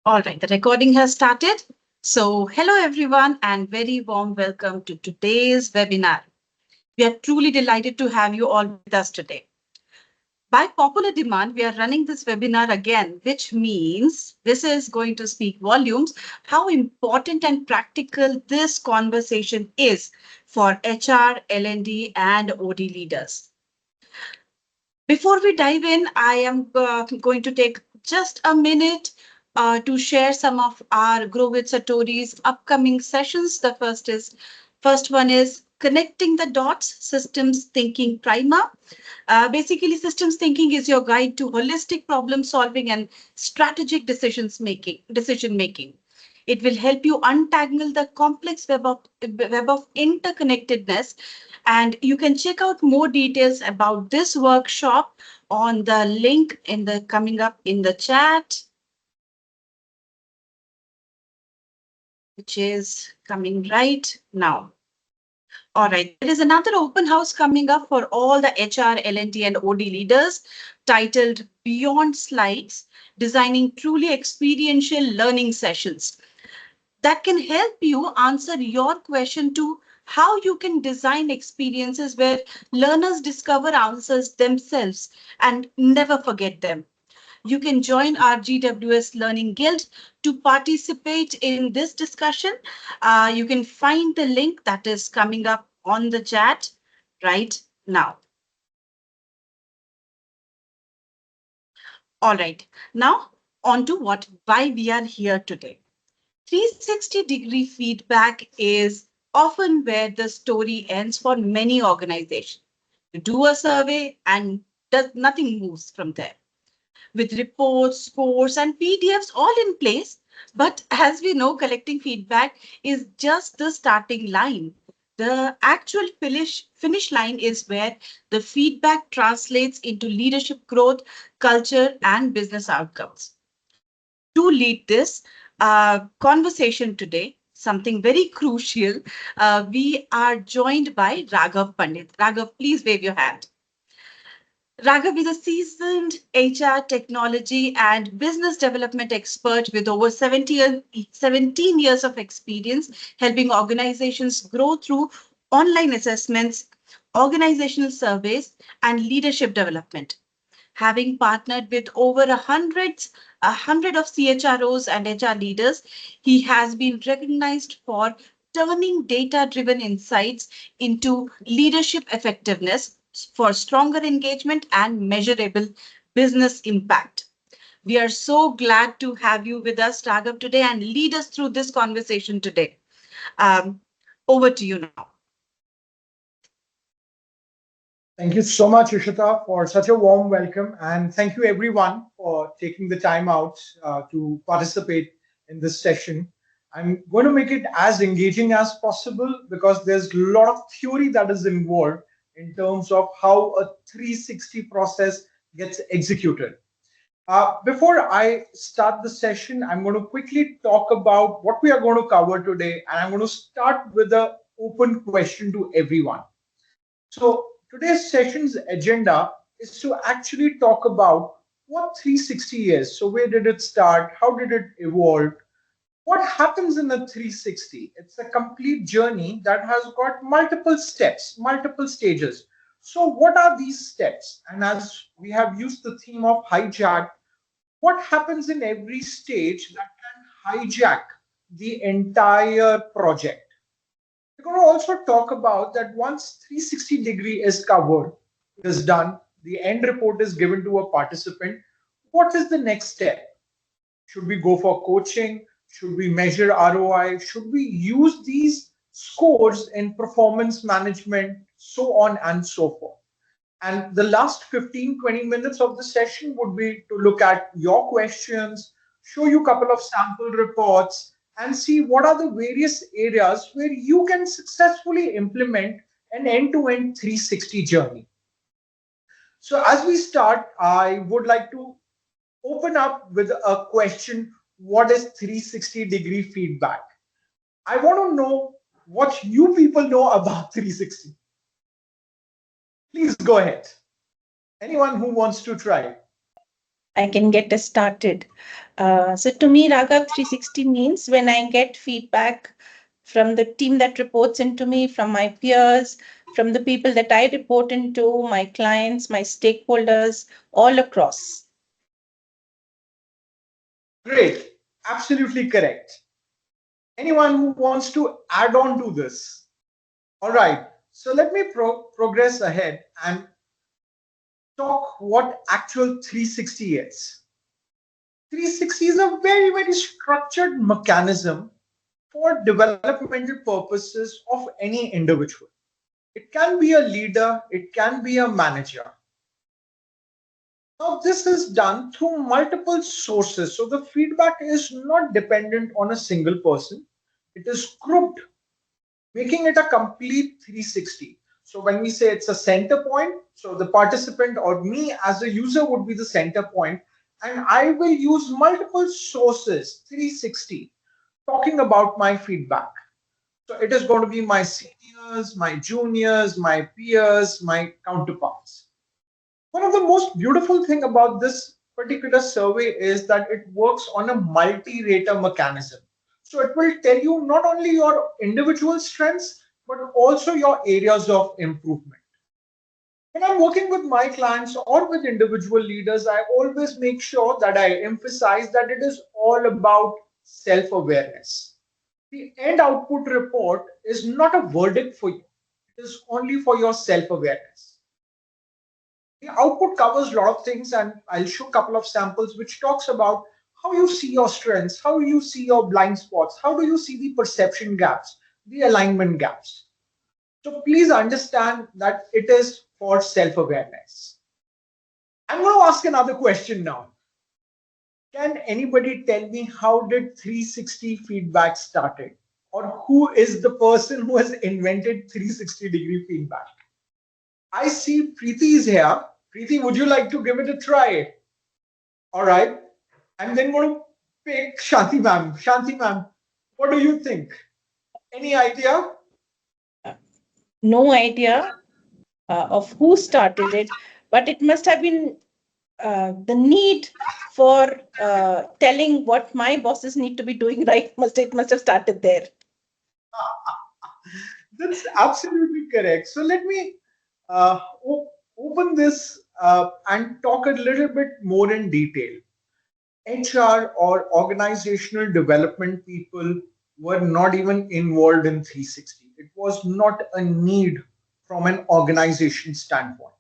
All right, the recording has started. So, hello everyone, and very warm welcome to today's webinar. We are truly delighted to have you all with us today. By popular demand, we are running this webinar again, which means this is going to speak volumes how important and practical this conversation is for HR, L&D, and OD leaders. Before we dive in, I am going to take just a minute to share some of our Grow with Satori's upcoming sessions. The first one is connecting the dots systems thinking primer. Basically, systems thinking is your guide to holistic problem solving and strategic decision making. It will help you untangle the complex web of interconnectedness, and you can check out more details about this workshop on the link in the coming up in the chat, which is coming right now. All right, there is another open house coming up for all the HR, L&D, and OD leaders titled Beyond Slides, Designing Truly Experiential Learning Sessions. That can help you answer your question to how you can design experiences where learners discover answers themselves and never forget them. You can join our GWS Learning Guild to participate in this discussion. You can find the link that is coming up on the chat right now. All right, now on to why we are here today. 360-degree feedback is often where the story ends for many organizations. You do a survey and nothing moves from there. With reports, scores, and PDFs all in place. But as we know, collecting feedback is just the starting line. The actual finish line is where the feedback translates into leadership growth, culture, and business outcomes. To lead this conversation today, something very crucial, we are joined by Raghav Pandit. Raghav, please wave your hand. Raghav is a seasoned HR technology and business development expert with over 17 years of experience helping organizations grow through online assessments, organizational surveys, and leadership development. Having partnered with over a hundred of CHROs and HR leaders, he has been recognized for turning data-driven insights into leadership effectiveness for stronger engagement and measurable business impact. We are so glad to have you with us, Raghav, today and lead us through this conversation today. Over to you now. Thank you so much, Ishita, for such a warm welcome. And thank you, everyone, for taking the time out to participate in this session. I'm going to make it as engaging as possible because there's a lot of theory that is involved in terms of how a 360 process gets executed. Before I start the session, I'm going to quickly talk about what we are going to cover today. And I'm going to start with an open question to everyone. So today's session's agenda is to actually talk about what 360 is. So where did it start? How did it evolve? What happens in a 360? It's a complete journey that has got multiple steps, multiple stages. So what are these steps? And as we have used the theme of hijack, what happens in every stage that can hijack the entire project? We're going to also talk about that once 360-degree is covered, is done, the end report is given to a participant. What is the next step? Should we go for coaching? Should we measure ROI? Should we use these scores in performance management, so on and so forth? And the last 15-20 minutes of the session would be to look at your questions, show you a couple of sample reports, and see what are the various areas where you can successfully implement an end-to-end 360 journey. So as we start, I would like to open up with a question. What is 360-degree feedback? I want to know what you people know about 360. Please go ahead. Anyone who wants to try. I can get us started. So to me, Raghav 360 means when I get feedback from the team that reports into me, from my peers, from the people that I report into, my clients, my stakeholders, all across. Great. Absolutely correct. Anyone who wants to add on to this? All right. So let me progress ahead and talk what actual 360 is. 360 is a very, very structured mechanism for developmental purposes of any individual. It can be a leader, it can be a manager. Now, this is done through multiple sources. So the feedback is not dependent on a single person. It is grouped, making it a complete 360. So when we say it's a center point, so the participant or me as a user would be the center point, and I will use multiple sources, 360, talking about my feedback. So it is going to be my seniors, my juniors, my peers, my counterparts. One of the most beautiful thing about this particular survey is that it works on a multi-rater mechanism. So it will tell you not only your individual strengths, but also your areas of improvement. When I'm working with my clients or with individual leaders, I always make sure that I emphasize that it is all about self-awareness. The end output report is not a verdict for you. It is only for your self-awareness. The output covers a lot of things, and I'll show a couple of samples which talks about how you see your strengths, how you see your blind spots, how do you see the perception gaps, the alignment gaps. So please understand that it is for self-awareness. I'm going to ask another question now. Can anybody tell me how did 360 feedback started? Or who is the person who has invented 360-degree feedback? I see Preeti is here. Preeti, would you like to give it a try? All right. I'm then going to pick Shanti ma'am. Shanti ma'am, what do you think? Any idea? Uh, no idea of who started it, but it must have been the need for telling what my bosses need to be doing right. Must have started there. That's absolutely correct. So let me open this and talk a little bit more in detail. HR or organizational development people were not even involved in 360. It was not a need from an organization standpoint.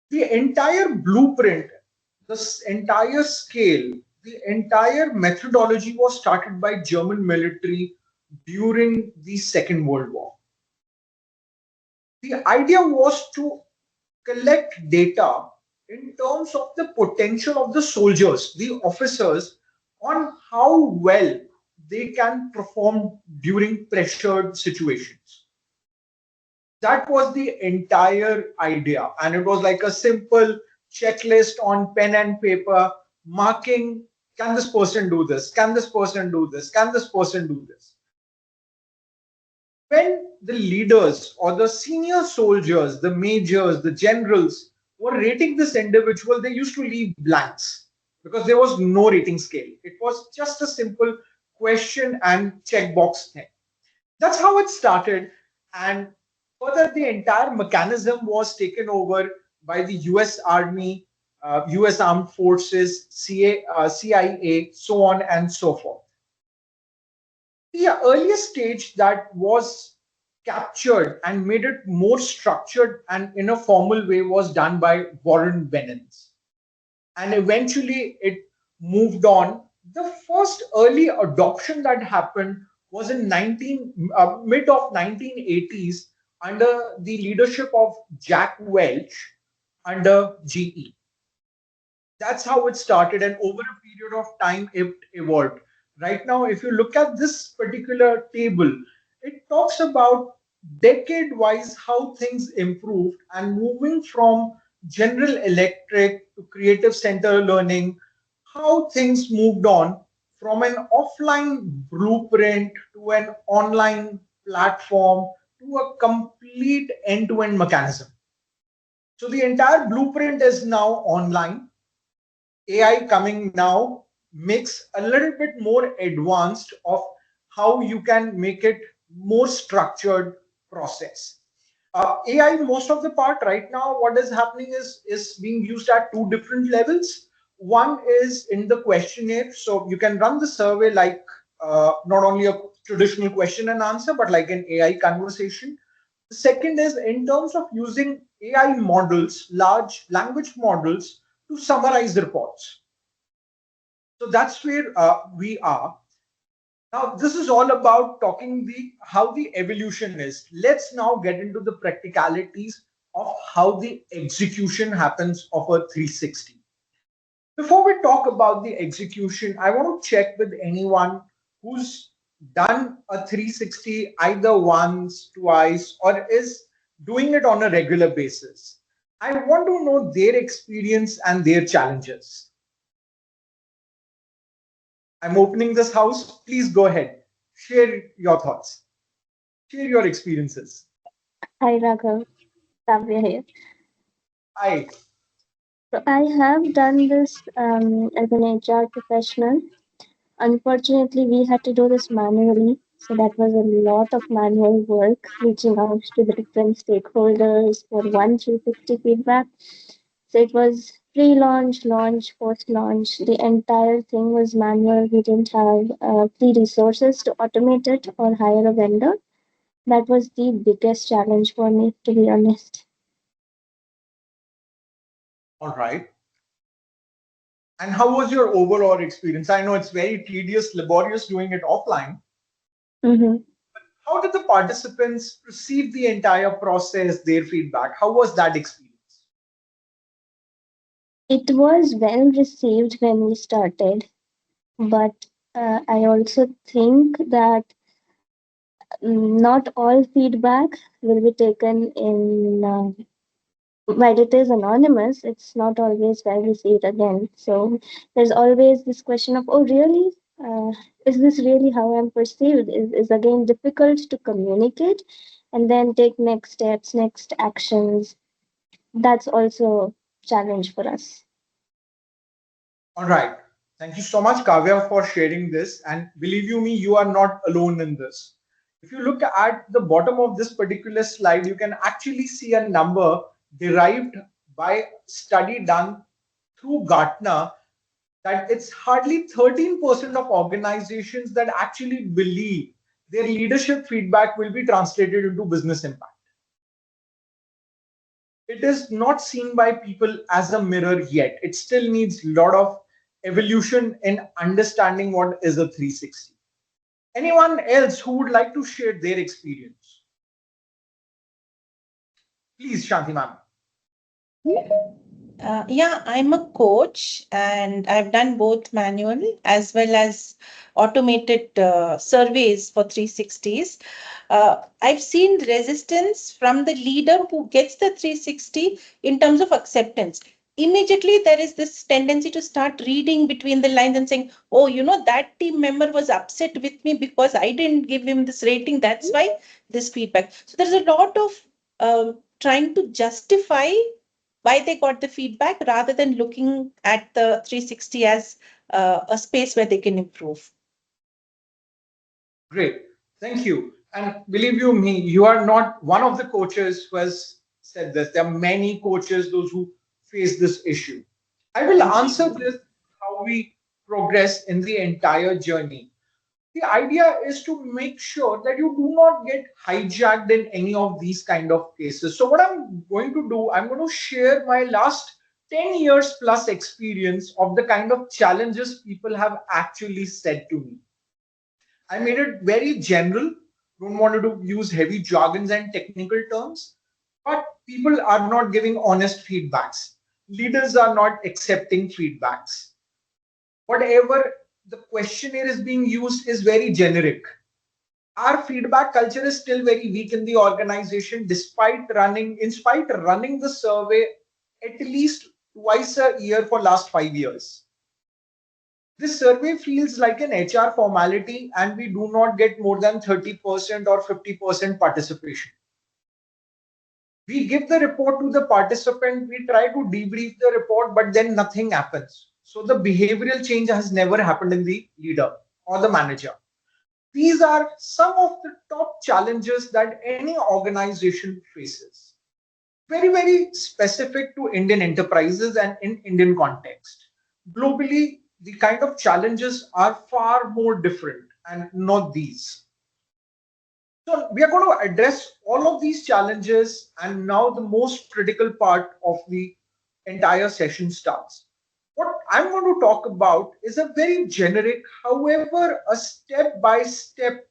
The entire blueprint, this entire scale, the entire methodology was started by German military during the Second World War. The idea was to collect data in terms of the potential of the soldiers, the officers, on how well they can perform during pressured situations. That was the entire idea. And it was like a simple checklist on pen and paper, marking, can this person do this? Can this person do this? Can this person do this? When the leaders or the senior soldiers, the majors, the generals were rating this individual, they used to leave blanks because there was no rating scale. It was just a simple question and checkbox thing. That's how it started. And further, the entire mechanism was taken over by the US Army, US Armed Forces, CIA, so on and so forth. The earliest stage that was captured and made it more structured and in a formal way was done by Warren Bennis. And eventually it moved on. The first early adoption that happened was in mid of 1980s under the leadership of Jack Welch under GE. That's how it started, and over a period of time it evolved. Right now, if you look at this particular table, it talks about decade wise how things improved and moving from General Electric to Creative Center Learning, how things moved on from an offline blueprint to an online platform to a complete end-to-end mechanism. So the entire blueprint is now online, AI coming now, makes a little bit more advanced of how you can make it more structured process. AI, most of the part right now, what is happening is being used at two different levels. One is in the questionnaire, so you can run the survey like not only a traditional question and answer, but like an AI conversation. The second is in terms of using AI models, large language models, to summarize reports. So that's where we are. Now, this is all about talking the how the evolution is. Let's now get into the practicalities of how the execution happens of a 360. Before we talk about the execution, I want to check with anyone who's done a 360 either once, twice, or is doing it on a regular basis. I want to know their experience and their challenges. I'm opening this house. Please go ahead. Share your thoughts. Share your experiences. Hi Raghav, Kavya here. I So I have done this as an HR professional. Unfortunately, we had to do this manually. So that was a lot of manual work, reaching out to the different stakeholders for one 360 feedback. So it was pre-launch, launch, post-launch. The entire thing was manual. We didn't have the resources to automate it or hire a vendor. That was the biggest challenge for me, to be honest. all right. And how was your overall experience? I know it's very tedious, laborious doing it offline. Mhm. How did the participants perceive the entire process, their feedback? How was that experience? It was well received when we started, but I also think that not all feedback will be taken in. While it is anonymous, it's not always well received again. So there's always this question of, oh, really? Is this really how I'm perceived? Is again difficult to communicate and then take next steps, next actions. That's also challenge for us. All right. Thank you so much, Kavya, for sharing this. And believe you me, you are not alone in this. If you look at the bottom of this particular slide, you can actually see a number derived by study done through Gartner that it's hardly 13% of organizations that actually believe their leadership feedback will be translated into business impact. It is not seen by people as a mirror yet. It still needs a lot of evolution in understanding what is a 360. Anyone else who would like to share their experience? Please, Shanti ma'am. Yeah, I'm a coach and I've done both manual as well as automated surveys for 360s. I've seen resistance from the leader who gets the 360 in terms of acceptance. Immediately, there is this tendency to start reading between the lines and saying, oh, that team member was upset with me because I didn't give him this rating. That's why this feedback. So there's a lot of trying to justify why they got the feedback rather than looking at the 360 as a space where they can improve. Great. Thank you. And believe you me, you are not one of the coaches who has said this. There are many coaches, those who face this issue. I will answer this how we progress in the entire journey. The idea is to make sure that you do not get hijacked in any of these kind of cases. So what I'm going to do, I'm going to share my last 10 years plus experience of the kind of challenges people have actually said to me. I made it very general, don't want to use heavy jargons and technical terms, but people are not giving honest feedbacks. Leaders are not accepting feedbacks. Whatever the questionnaire is being used is very generic. Our feedback culture is still very weak in the organization, in spite running the survey at least twice a year for last 5 years. This survey feels like an HR formality, and we do not get more than 30% or 50% participation. We give the report to the participant, we try to debrief the report, but then nothing happens. So the behavioral change has never happened in the leader or the manager. These are some of the top challenges that any organization faces. Very, very specific to Indian enterprises and in Indian context. Globally, the kind of challenges are far more different and not these. So we are going to address all of these challenges, and now the most critical part of the entire session starts. What I'm going to talk about is a very generic, however, a step by step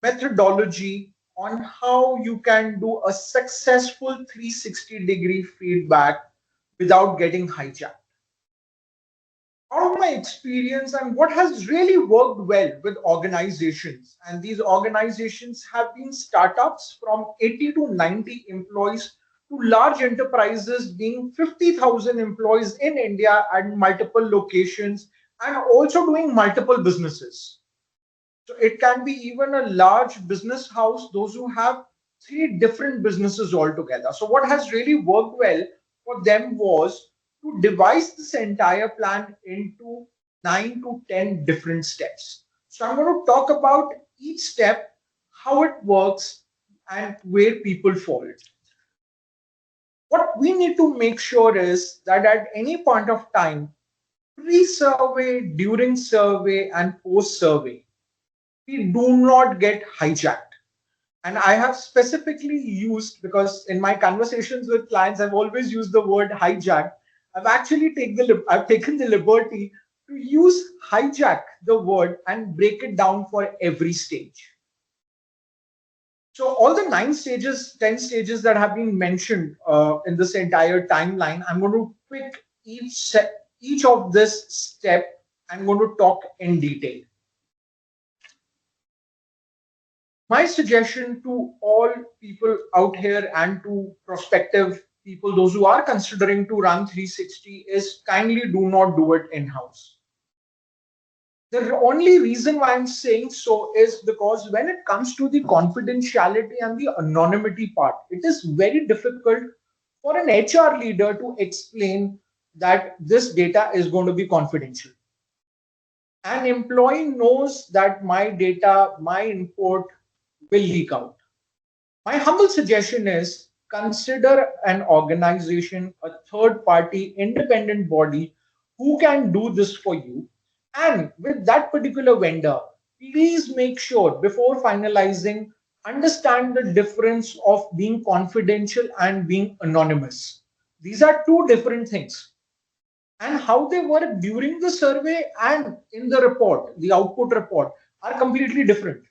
methodology on how you can do a successful 360-degree feedback without getting hijacked. Out of my experience and what has really worked well with organizations, and these organizations have been startups from 80 to 90 employees to large enterprises being 50,000 employees in India at multiple locations and also doing multiple businesses. So it can be even a large business house, those who have three different businesses altogether. So what has really worked well for them was to devise this entire plan into 9 to 10 different steps. So I'm going to talk about each step, how it works, and where people fall. What we need to make sure is that at any point of time, pre-survey, during survey, and post-survey, we do not get hijacked. And I have specifically used, because in my conversations with clients, I've always used the word hijack. I've taken the liberty to use hijack the word and break it down for every stage. So all the 9 stages, 10 stages that have been mentioned in this entire timeline, I'm going to pick each of this step. I'm going to talk in detail. My suggestion to all people out here and to prospective people, those who are considering to run 360, is kindly do not do it in-house. The only reason why I'm saying so is because when it comes to the confidentiality and the anonymity part, it is very difficult for an HR leader to explain that this data is going to be confidential. An employee knows that my data, my input will leak out. My humble suggestion is consider an organization, a third party independent body who can do this for you. And with that particular vendor, please make sure before finalizing, understand the difference of being confidential and being anonymous. These are two different things. And how they work during the survey and in the report, the output report, are completely different.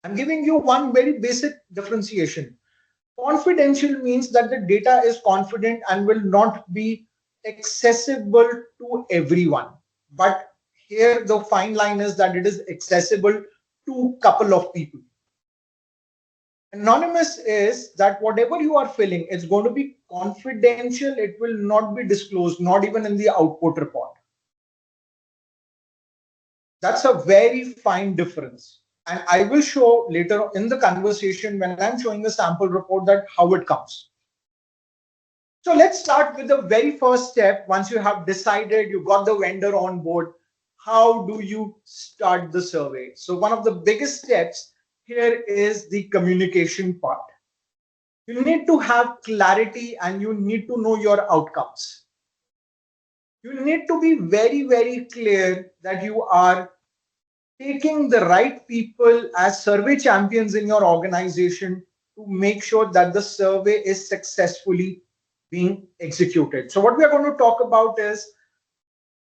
I'm giving you one very basic differentiation. Confidential means that the data is confident and will not be accessible to everyone. But here the fine line is that it is accessible to a couple of people. Anonymous is that whatever you are filling, it's going to be confidential. It will not be disclosed, not even in the output report. That's a very fine difference. And I will show later in the conversation when I'm showing the sample report that how it comes. So let's start with the very first step. Once you have decided, you got the vendor on board, how do you start the survey? So one of the biggest steps here is the communication part. You need to have clarity and you need to know your outcomes. You need to be very, very clear that you are taking the right people as survey champions in your organization to make sure that the survey is successfully being executed. So what we are going to talk about is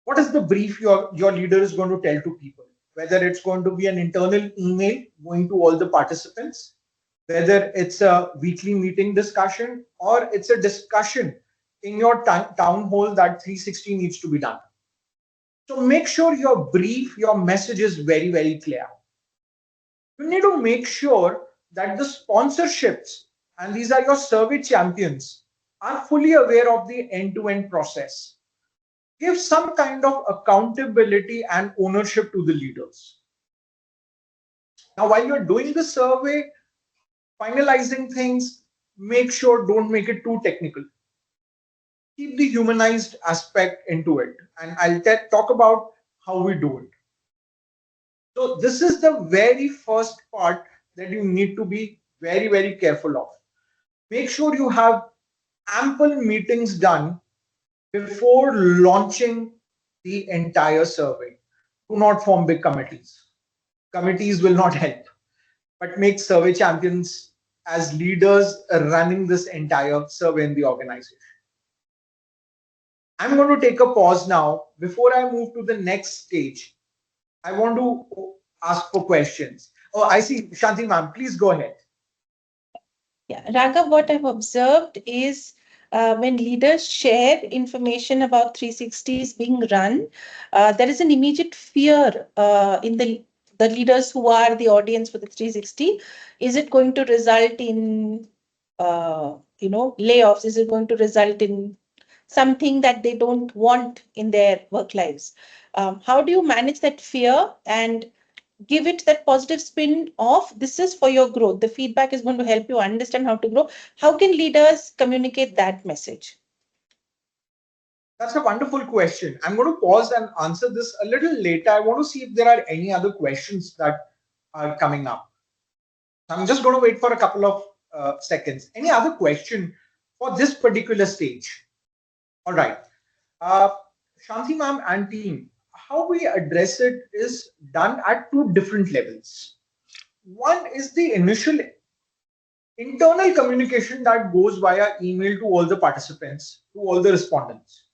what is the brief your leader is going to tell to people, whether it's going to be an internal email going to all the participants, whether it's a weekly meeting discussion, or it's a discussion in your town hall that 360 needs to be done. So make sure your brief, your message is very, very clear. You need to make sure that the sponsorships, and these are your survey champions, are fully aware of the end-to-end process. Give some kind of accountability and ownership to the leaders. Now, while you're doing the survey, finalizing things, make sure don't make it too technical. keep the humanized aspect into it. And I'll talk about how we do it. So this is the very first part that you need to be very, very careful of. Make sure you have ample meetings done before launching the entire survey. Do not form big committees. Committees will not help, but make survey champions as leaders running this entire survey in the organization. I'm going to take a pause now. Before I move to the next stage, I want to ask for questions. Oh, I see Shanti ma'am. Please go ahead. Yeah, Raghav, what I've observed is when leaders share information about 360s being run, there is an immediate fear in the leaders who are the audience for the 360. Is it going to result in layoffs? Is it going to result in something that they don't want in their work lives? How do you manage that fear and give it that positive spin of this is for your growth? The feedback is going to help you understand how to grow. How can leaders communicate that message? That's a wonderful question. I'm going to pause and answer this a little later. I want to see if there are any other questions that are coming up. I'm just going to wait for a couple of seconds. Any other question for this particular stage? All right. Uh, Shanti ma'am and team, how we address it is done at two different levels. One is the initial internal communication that goes via email to all the participants, to all the respondents,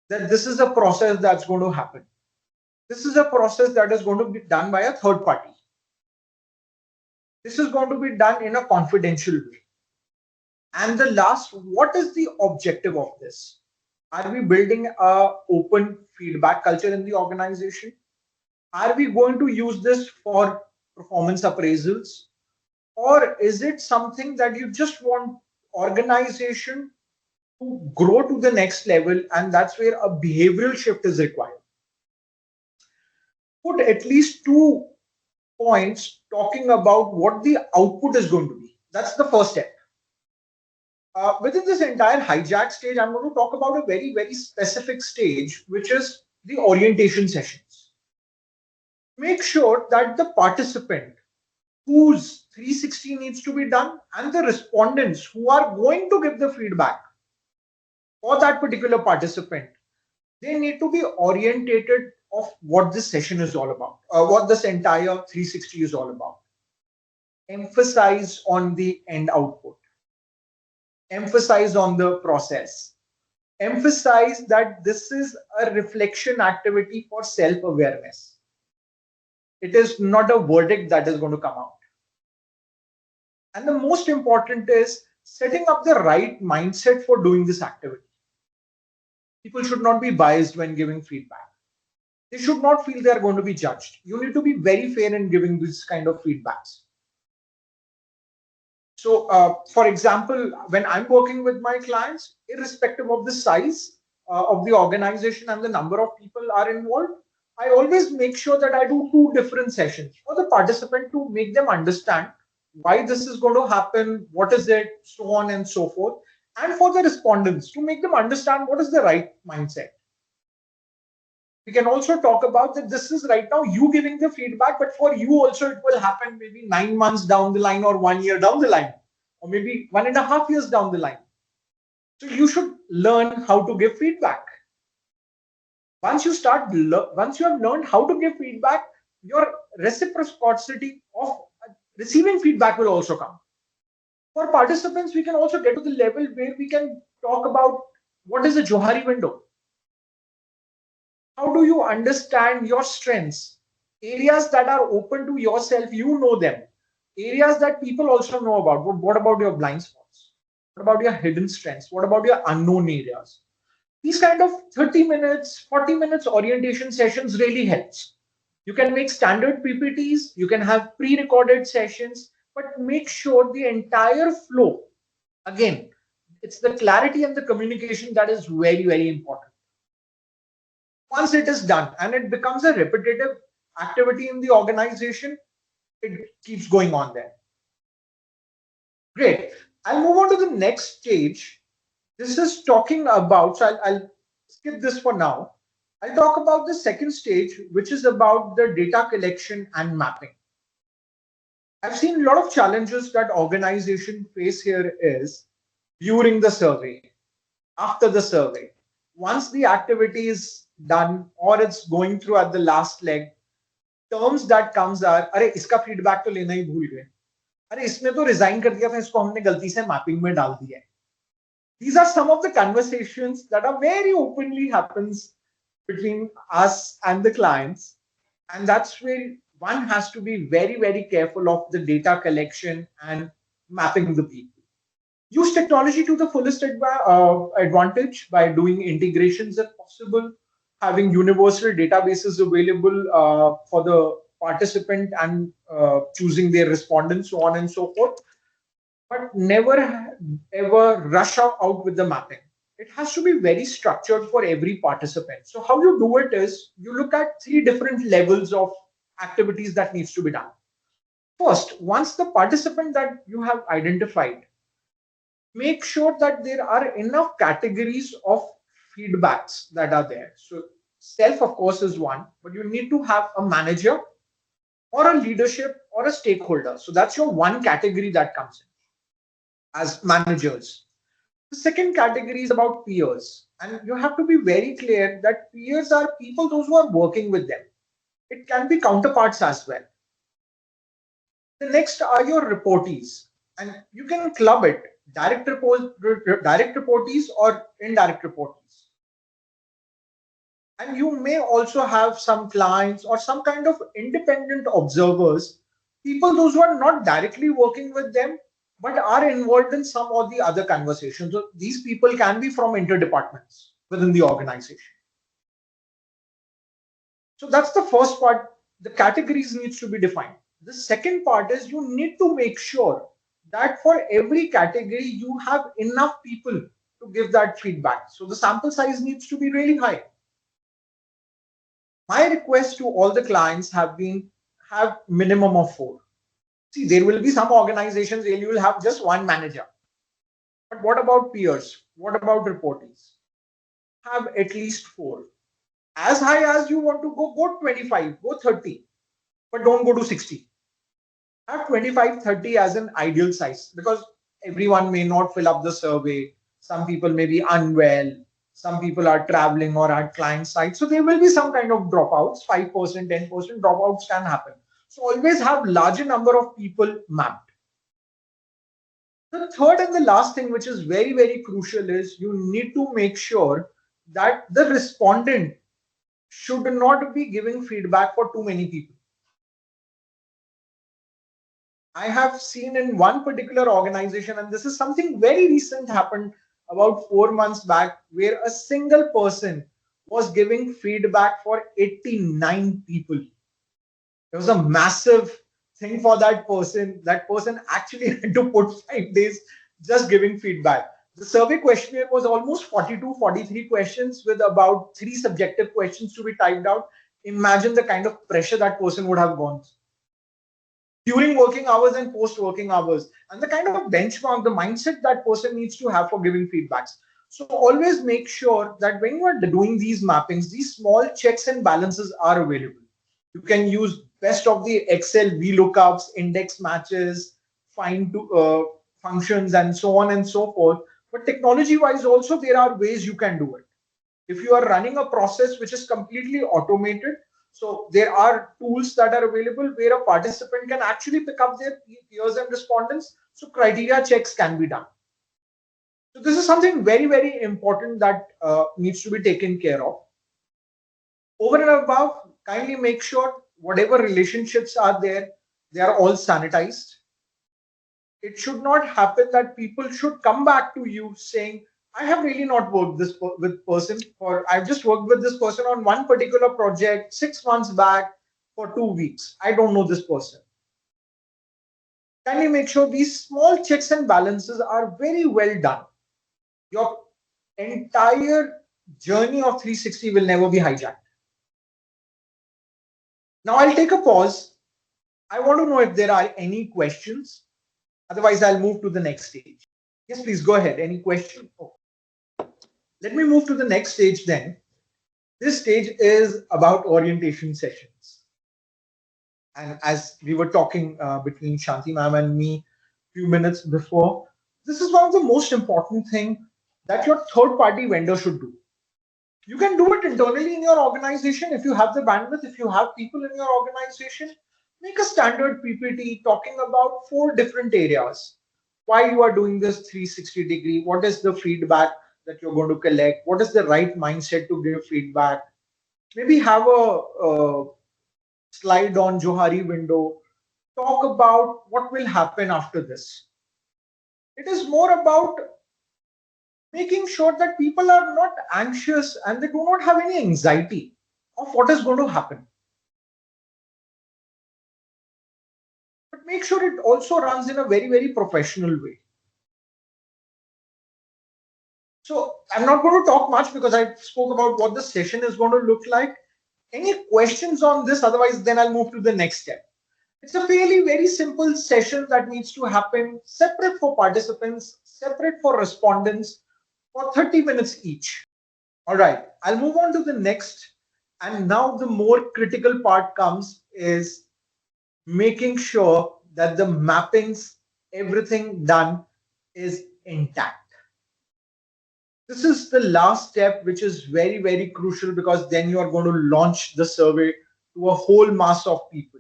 that this is a process that's going to happen. This is a process that is going to be done by a third party. This is going to be done in a confidential way. And the last, what is the objective of this? Are we building a open feedback culture in the organization? Are we going to use this for performance appraisals? Or is it something that you just want organization to grow to the next level, and that's where a behavioral shift is required? Put at least 2 points talking about what the output is going to be. That's the first step. Within this entire hijack stage, I'm going to talk about a very, very specific stage, which is the orientation sessions. Make sure that the participant whose 360 needs to be done and the respondents who are going to give the feedback for that particular participant, they need to be orientated of what this session is all about, what this entire 360 is all about. Emphasize on the end output, emphasize on the process, emphasize that this is a reflection activity for self-awareness. It is not a verdict that is going to come out. And the most important is setting up the right mindset for doing this activity. People should not be biased when giving feedback. They should not feel they are going to be judged. You need to be very fair in giving this kind of feedbacks. So, for example, when I'm working with my clients, irrespective of the size of the organization and the number of people are involved, I always make sure that I do 2 different sessions for the participant to make them understand why this is going to happen, what is it, so on and so forth, and for the respondents to make them understand what is the right mindset. We can also talk about that this is right now you giving the feedback, but for you also it will happen maybe 9 months down the line or 1 year down the line, or maybe 1.5 years down the line. So you should learn how to give feedback. Once you have learned how to give feedback, your reciprocity of receiving feedback will also come. For participants, we can also get to the level where we can talk about what is a Johari window. How do you understand your strengths? Areas that are open to yourself, you know them. Areas that people also know about. But what about your blind spots? What about your hidden strengths? What about your unknown areas? These kind of 30 minutes, 40 minutes orientation sessions really helps. You can make standard PPTs, you can have pre-recorded sessions, but make sure the entire flow, again, it's the clarity and the communication that is very, very important. Once it is done and it becomes a repetitive activity in the organization, it keeps going on there. Great. I'll move on to the next stage, This is talking about, so I'll skip this for now. I'll talk about the second stage, which is about the data collection and mapping. I've seen a lot of challenges that organization face here is during the survey, after the survey. Once the activity is done or it's going through at the last leg, terms that comes are, अरे इसका feedback तो लेना ही भूल गए, अरे इसने तो resign कर दिया था, इसको हमने गलती से मैपिंग में डाल दिया है. These are some of the conversations that are very openly happens between us and the clients. And that's where one has to be very, very careful of the data collection and mapping the people. Use technology to the fullest advantage by doing integrations if possible, having universal databases available for the participant and choosing their respondents, so on and so forth. But never ever rush out with the mapping. It has to be very structured for every participant. So how you do it is you look at three different levels of activities that needs to be done. First, once the participant that you have identified, make sure that there are enough categories of feedbacks that are there. So self, of course, is one, but you need to have a manager or a leadership or a stakeholder. So that's your one category that comes in as managers. The second category is about peers. And you have to be very clear that peers are people, those who are working with them. It can be counterparts as well. The next are your reportees. And you can club it direct reportees or indirect reportees. And you may also have some clients or some kind of independent observers, people those who are not directly working with them, but are involved in some or the other conversations. So these people can be from interdepartments within the organization. So that's the first part. The categories needs to be defined. The second part is you need to make sure that for every category you have enough people to give that feedback. So the sample size needs to be really high. My request to all the clients have been have minimum of 4. See, there will be some organizations where you will have just one manager. But what about peers? What about reportees? Have at least 4. As high as you want to go, go 25, go 30, but don't go to 60. Have 25, 30 as an ideal size because everyone may not fill up the survey. Some people may be unwell. Some people are traveling or at client site. So there will be some kind of dropouts, 5%, 10% dropouts can happen. So always have larger number of people mapped. The third and the last thing, which is very, very crucial, is you need to make sure that the respondent should not be giving feedback for too many people. I have seen in one particular organization, and this is something very recent happened about 4 months back, where a single person was giving feedback for 89 people. It was a massive thing for that person. That person actually had to put 5 days just giving feedback. The survey questionnaire was almost 42, 43 questions with about 3 subjective questions to be typed out. Imagine the kind of pressure that person would have gone through during working hours and post working hours, and the kind of benchmark, the mindset that person needs to have for giving feedbacks. So always make sure that when you are doing these mappings, these small checks and balances are available. You can use best of the Excel VLOOKUPs, index matches, find functions, and so on and so forth. But technology wise also, there are ways you can do it. If you are running a process which is completely automated, so there are tools that are available where a participant can actually pick up their peers and respondents. So criteria checks can be done. So this is something very, very important that needs to be taken care of. Over and above, kindly make sure whatever relationships are there, they are all sanitized. It should not happen that people should come back to you saying, I have really not worked this with person, or I've just worked with this person on one particular project 6 months back for 2 weeks. I don't know this person. Kindly make sure these small checks and balances are very well done. Your entire journey of 360 will never be hijacked. Now I'll take a pause. I want to know if there are any questions. Otherwise, I'll move to the next stage. Yes, please go ahead. Any question? Oh. Let me move to the next stage then. This stage is about orientation sessions. And as we were talking between Shanti ma'am and me a few minutes before, this is one of the most important thing that your third party vendor should do. You can do it internally in your organization if you have the bandwidth, if you have people in your organization. Make a standard PPT talking about 4 different areas. Why you are doing this 360-degree, what is the feedback that you're going to collect, what is the right mindset to give feedback. Maybe have a slide on Johari window, talk about what will happen after this. It is more about making sure that people are not anxious and they do not have any anxiety of what is going to happen. But make sure it also runs in a very, very professional way. So I'm not going to talk much because I spoke about what the session is going to look like. Any questions on this? Otherwise, then I'll move to the next step. It's a fairly very simple session that needs to happen separate for participants, separate for respondents for 30 minutes each. All right, I'll move on to the next. And now the more critical part comes is making sure that the mappings, everything done is intact. This is the last step, which is very, very crucial because then you are going to launch the survey to a whole mass of people.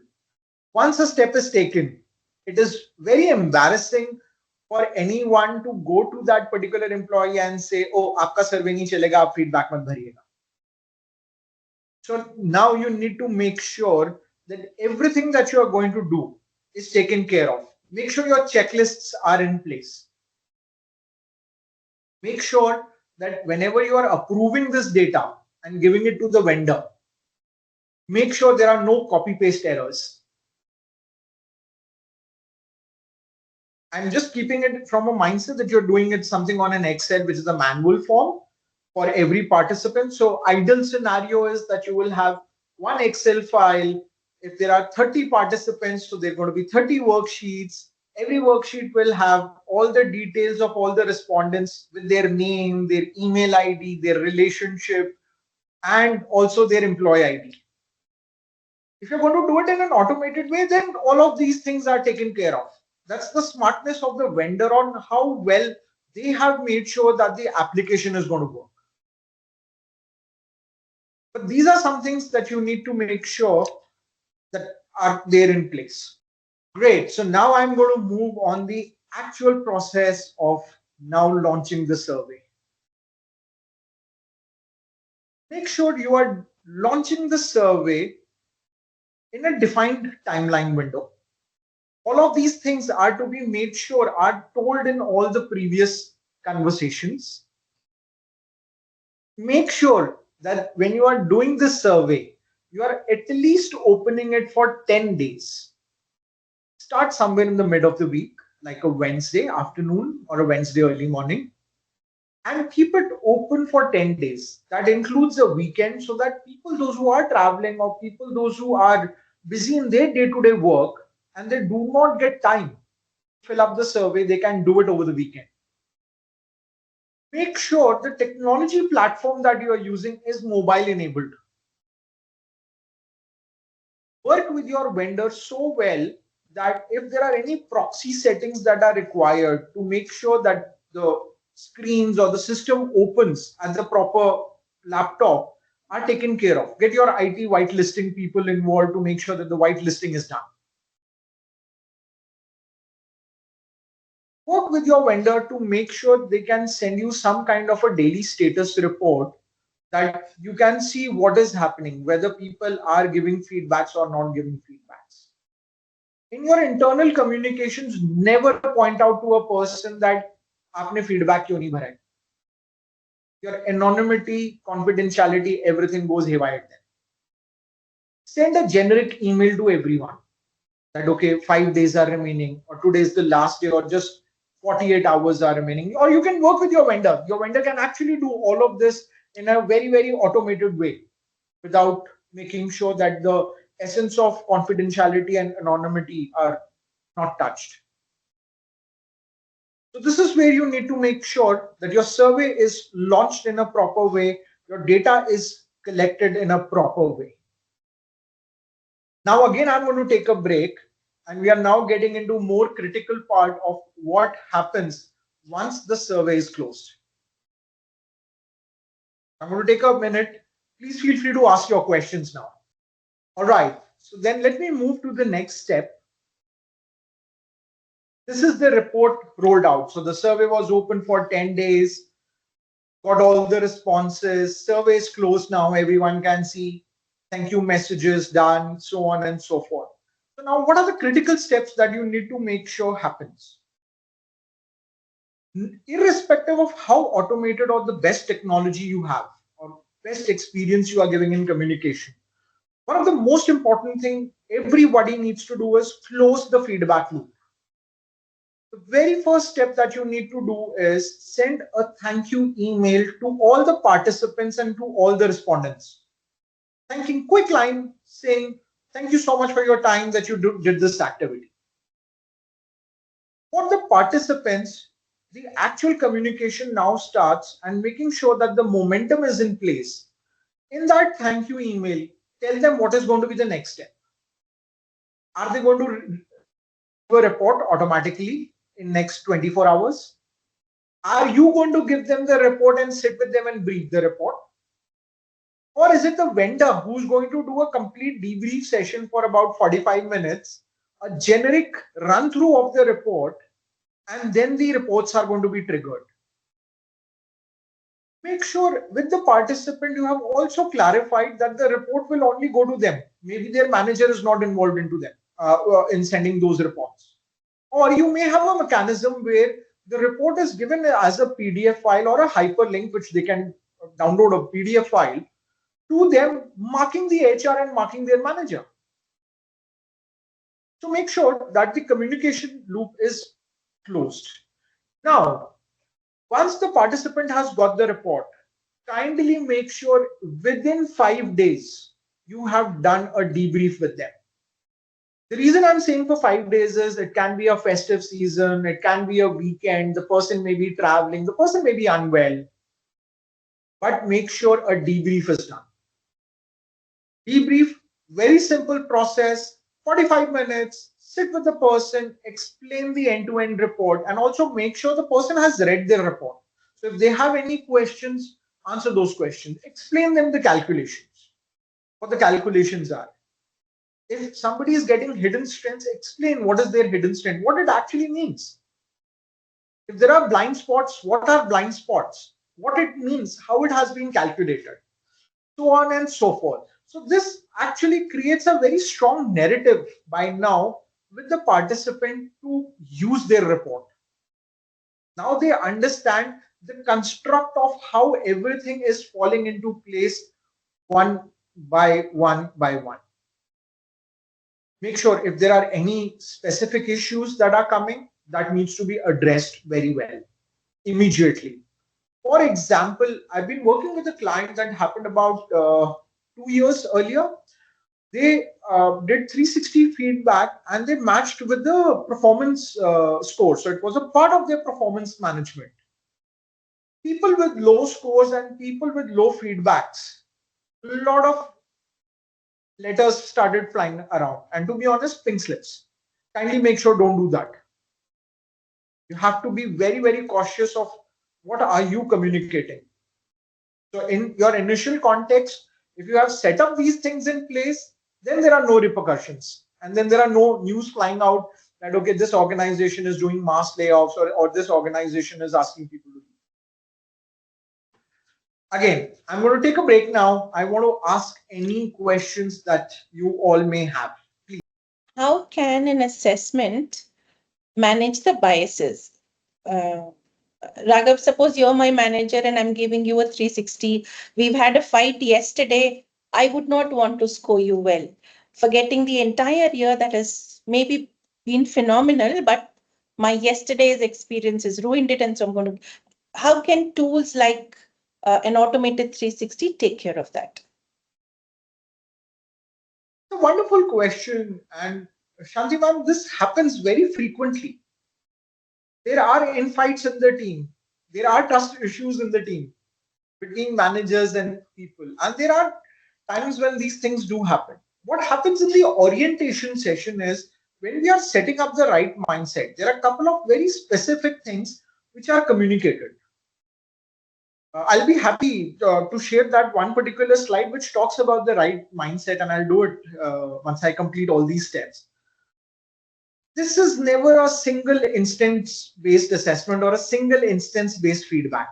Once a step is taken, it is very embarrassing for anyone to go to that particular employee and say, "Oh, आपका survey नहीं चलेगा, आप feedback मत भरिएगा." So now you need to make sure that everything that you are going to do is taken care of. Make sure your checklists are in place. Make sure that whenever you are approving this data and giving it to the vendor, make sure there are no copy paste errors. I'm just keeping it from a mindset that you're doing it something on an Excel, which is a manual form for every participant. So ideal scenario is that you will have one Excel file. If there are 30 participants, so there are going to be 30 worksheets. Every worksheet will have all the details of all the respondents with their name, their email ID, their relationship, and also their employee ID. If you're going to do it in an automated way, then all of these things are taken care of. That's the smartness of the vendor on how well they have made sure that the application is going to work. But these are some things that you need to make sure that are there in place. Great. So now I'm going to move on the actual process of now launching the survey. Make sure you are launching the survey in a defined timeline window. All of these things are to be made sure are told in all the previous conversations. Make sure that when you are doing this survey, you are at least opening it for 10 days. Start somewhere in the mid of the week, like a Wednesday afternoon or a Wednesday early morning, and keep it open for 10 days. That includes a weekend so that people, those who are traveling or people, those who are busy in their day-to-day work and they do not get time to fill up the survey, they can do it over the weekend. Make sure the technology platform that you are using is mobile enabled. Work with your vendor so well that if there are any proxy settings that are required to make sure that the screens or the system opens at the proper laptop are taken care of. Get your IT whitelisting people involved to make sure that the whitelisting is done. Work with your vendor to make sure they can send you some kind of a daily status report that you can see what is happening, whether people are giving feedbacks or not giving feedbacks. In your internal communications, never point out to a person that आपने feedback क्यों नहीं भरा है. Your anonymity, confidentiality, everything goes haywire then. Send a generic email to everyone that okay, 5 days are remaining, or today is the last day, or just 48 hours are remaining. Or you can work with your vendor. Your vendor can actually do all of this in a very, very automated way without making sure that the essence of confidentiality and anonymity are not touched. So So this is where you need to make sure that your survey is launched in a proper way, your data is collected in a proper way. Now again, I'm going to take a break, and we are now getting into more critical part of what happens once the survey is closed. I'm going to take a minute. Please feel free to ask your questions now. All right. So then let me move to the next step. This is the report rolled out. So the survey was open for 10 days, got all the responses, survey is closed now, everyone can see, thank you messages done, so on and so forth. So now what are the critical steps that you need to make sure happens? Irrespective of how automated or the best technology you have or best experience you are giving in communication, one of the most important thing everybody needs to do is close the feedback loop. The very first step that you need to do is send a thank you email to all the participants and to all the respondents. Thanking, quick line saying, thank you so much for your time that you did this activity. For the participants, the actual communication now starts and making sure that the momentum is in place. In that thank you email, tell them what is going to be the next step. Are they going to do a report automatically in next 24 hours? Are you going to give them the report and sit with them and brief the report? Or is it the vendor who's going to do a complete debrief session for about 45 minutes, a generic run through of the report, and then the reports are going to be triggered? Make sure with the participant you have also clarified that the report will only go to them. Maybe their manager is not involved into them in sending those reports. Or you may have a mechanism where the report is given as a PDF file or a hyperlink which they can download a PDF file to them, marking the HR and marking their manager. So make sure that the communication loop is closed. Now, once the participant has got the report, kindly make sure within 5 days you have done a debrief with them. The reason I'm saying for 5 days is it can be a festive season, it can be a weekend, the person may be traveling, the person may be unwell, but make sure a debrief is done. Debrief, very simple process, 45 minutes, sit with the person, explain the end-to-end report, and also make sure the person has read their report. So if they have any questions, answer those questions. Explain them the calculations, what the calculations are. If somebody is getting hidden strengths, explain what is their hidden strength, what it actually means. If there are blind spots, what are blind spots? What it means, how it has been calculated, so on and so forth. So this actually creates a very strong narrative by now with the participant to use their report. Now they understand the construct of how everything is falling into place one by one by one. Make sure if there are any specific issues that are coming, that needs to be addressed very well, immediately. For example, I've been working with a client that happened about 2 years earlier. They did 360 feedback and they matched with the performance score. So it was a part of their performance management. People with low scores and people with low feedbacks, a lot of letters started flying around. And to be honest, pink slips. Kindly make sure don't do that. You have to be very, very cautious of what are you communicating. So in your initial context, if you have set up these things in place, then there are no repercussions. And then there are no news flying out that, okay, this organization is doing mass layoffs or this organization is asking people to leave. Again, I'm going to take a break now. I want to ask any questions that you all may have. Please. How can an assessment manage the biases? Uh, Raghav, suppose you're my manager and I'm giving you a 360. We've had a fight yesterday. I would not want to score you well. Forgetting the entire year that has maybe been phenomenal, but my yesterday's experience has ruined it. And so I'm going to. How can tools like an automated 360 take care of that? It's a wonderful question. And Shanti ma'am, this happens very frequently. There are infights in the team. There are trust issues in the team between managers and people. And there are times when these things do happen. What happens in the orientation session is when we are setting up the right mindset, there are a couple of very specific things which are communicated. I'll be happy to share that one particular slide which talks about the right mindset, and I'll do it once I complete all these steps. This is never a single instance based assessment or a single instance based feedback.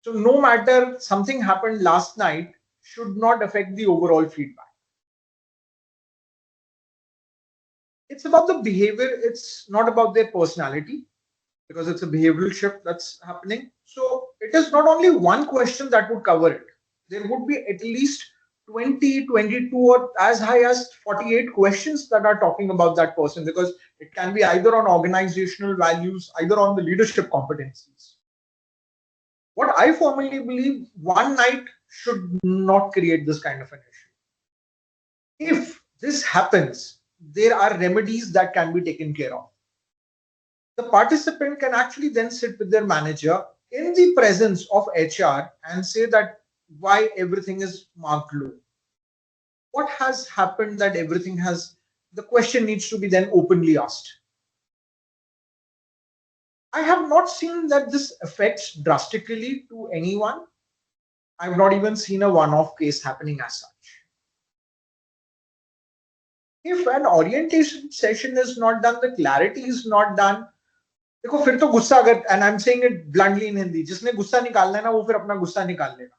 So no matter something happened last night should not affect the overall feedback. It's about the behavior, it's not about their personality, because it's a behavioral shift that's happening. So it is not only one question that would cover it. There would be at least 20, 22, or as high as 48 questions that are talking about that person, because it can be either on organizational values, either on the leadership competencies. What I firmly believe, one night should not create this kind of an issue. If this happens, there are remedies that can be taken care of. The participant can actually then sit with their manager in the presence of HR and say that why everything is marked low. What has happened that everything has, the question needs to be then openly asked. I have not seen that this affects drastically to anyone. I've not even seen a one-off case happening as such. If an orientation session is not done, the clarity is not done, देखो फिर तो गुस्सा अगर, and I'm saying it bluntly in Hindi, जिसने गुस्सा निकालना है ना वो फिर अपना गुस्सा निकाल लेगा.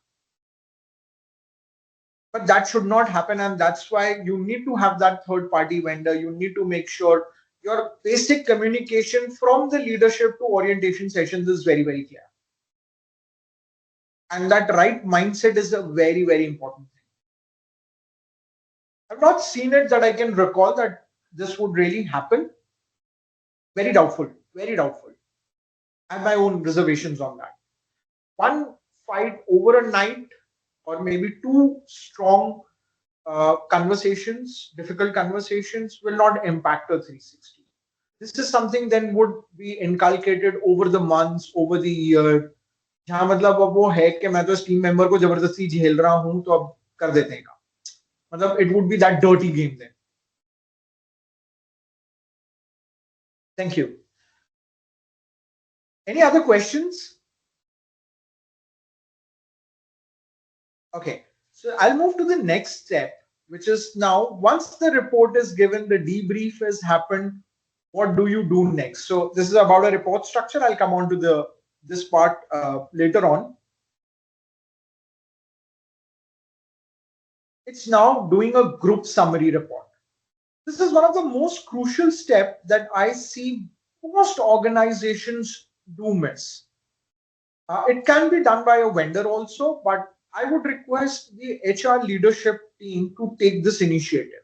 But that should not happen, and that's why you need to have that third party vendor. You need to make sure your basic communication from the leadership to orientation sessions is very, very clear. And that right mindset is a very, very important thing. I've not seen it that I can recall that this would really happen. Very doubtful, very doubtful. I have my own reservations on that. One fight over a night, or maybe two strong conversations, difficult conversations, will not impact a 360. This is something then would be inculcated over the months, over the year. जहाँ मतलब अब वो है कि मैं तो इस team member को जबरदस्ती झेल रहा हूँ तो अब कर देते हैं काम. मतलब it would be that dirty game then. Thank you. Any other questions? Okay, so I'll move to the next step, which is now once the report is given, the debrief has happened, what do you do next? So this is about a report structure. I'll come on to this part later on. It's now doing a group summary report. This is one of the most crucial steps that I see most organizations do miss. It can be done by a vendor also, but I would request the HR leadership team to take this initiative.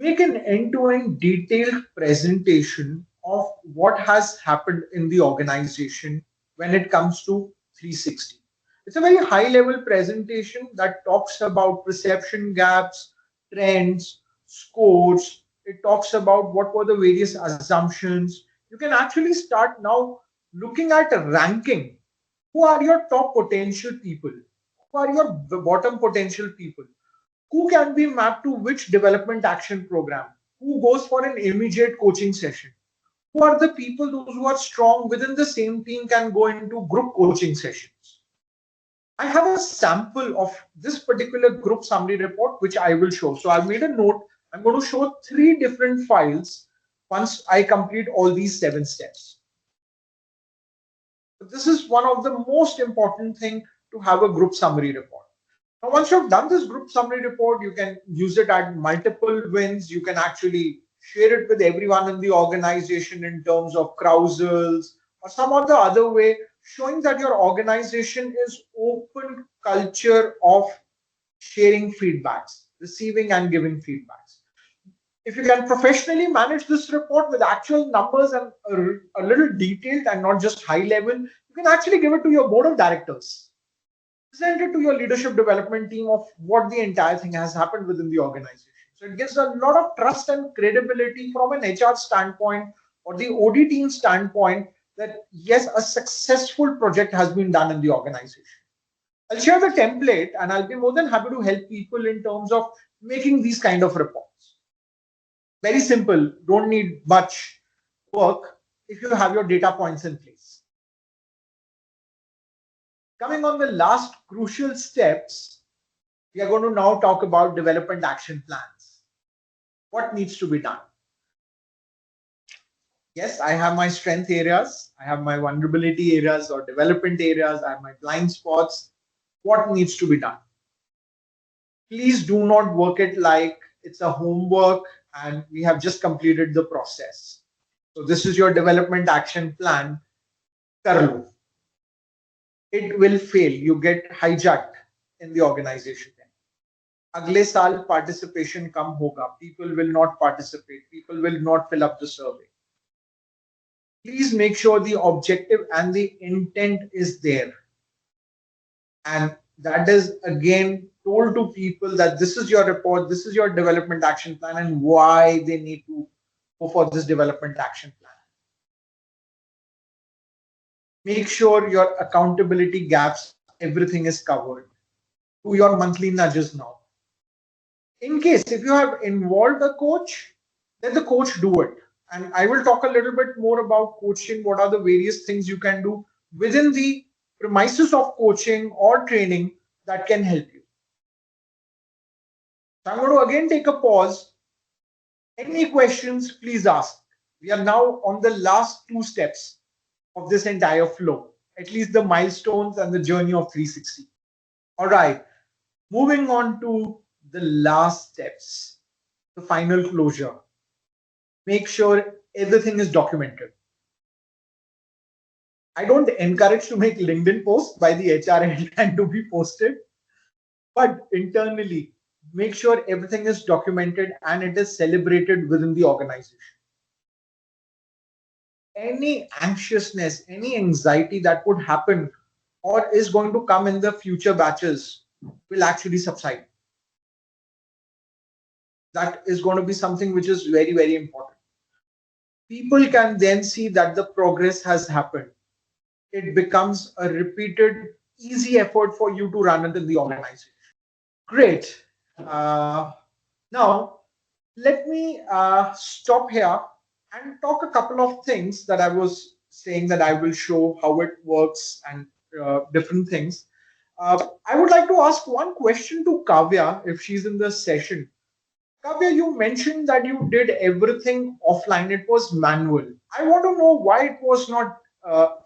Make an end-to-end detailed presentation of what has happened in the organization when it comes to 360. It's a very high-level presentation that talks about perception gaps, trends, scores. It talks about what were the various assumptions. You can actually start now looking at ranking. Who are your top potential people? Who are your bottom potential people? Who can be mapped to which development action program? Who goes for an immediate coaching session? Who are the people, those who are strong within the same team can go into group coaching sessions? I have a sample of this particular group summary report, which I will show. So I've made a note. I'm going to show 3 different files once I complete all these 7 steps. But this is one of the most important thing to have a group summary report. Now, once you've done this group summary report, you can use it at multiple wins. You can actually share it with everyone in the organization in terms of carousels or some other way, showing that your organization is open culture of sharing feedbacks, receiving and giving feedbacks. If you can professionally manage this report with actual numbers and a little detailed and not just high level, you can actually give it to your board of directors. Present it to your leadership development team of what the entire thing has happened within the organization. So it gives a lot of trust and credibility from an HR standpoint or the OD team standpoint that yes, a successful project has been done in the organization. I'll share the template and I'll be more than happy to help people in terms of making these kind of reports. Very simple, don't need much work if you have your data points in place. Coming on the last crucial steps, we are going to now talk about development action plans. What needs to be done? Yes, I have my strength areas, I have my vulnerability areas or development areas, I have my blind spots. What needs to be done? Please do not work it like it's a homework and we have just completed the process. So this is your development action plan. Kar lo. It will fail. You get hijacked in the organization. अगले साल participation कम होगा. People will not participate. People will not fill up the survey. Please make sure the objective and the intent is there. And that is again told to people that this is your report, this is your development action plan, and why they need to go for this development action plan. Make sure your accountability gaps, everything is covered. Do your monthly nudges now. In case if you have involved a coach, let the coach do it. And I will talk a little bit more about coaching, what are the various things you can do within the premises of coaching or training that can help you. So I'm going to again take a pause. Any questions, please ask. We are now on the last two steps of this entire flow, at least the milestones and the journey of 360. All right, moving on to the last steps, the final closure. Make sure everything is documented. I don't encourage to make LinkedIn posts by the HR and to be posted, but internally, make sure everything is documented and it is celebrated within the organization. Any anxiousness, any anxiety that would happen or is going to come in the future batches will actually subside. That is going to be something which is very, very important. People can then see that the progress has happened. It becomes a repeated, easy effort for you to run it in the organization. Great. Now, let me stop here and talk a couple of things that I was saying that I will show how it works and different things. I would like to ask one question to Kavya if she's in the session. Kavya, you mentioned that you did everything offline. It was manual. I want to know why it was not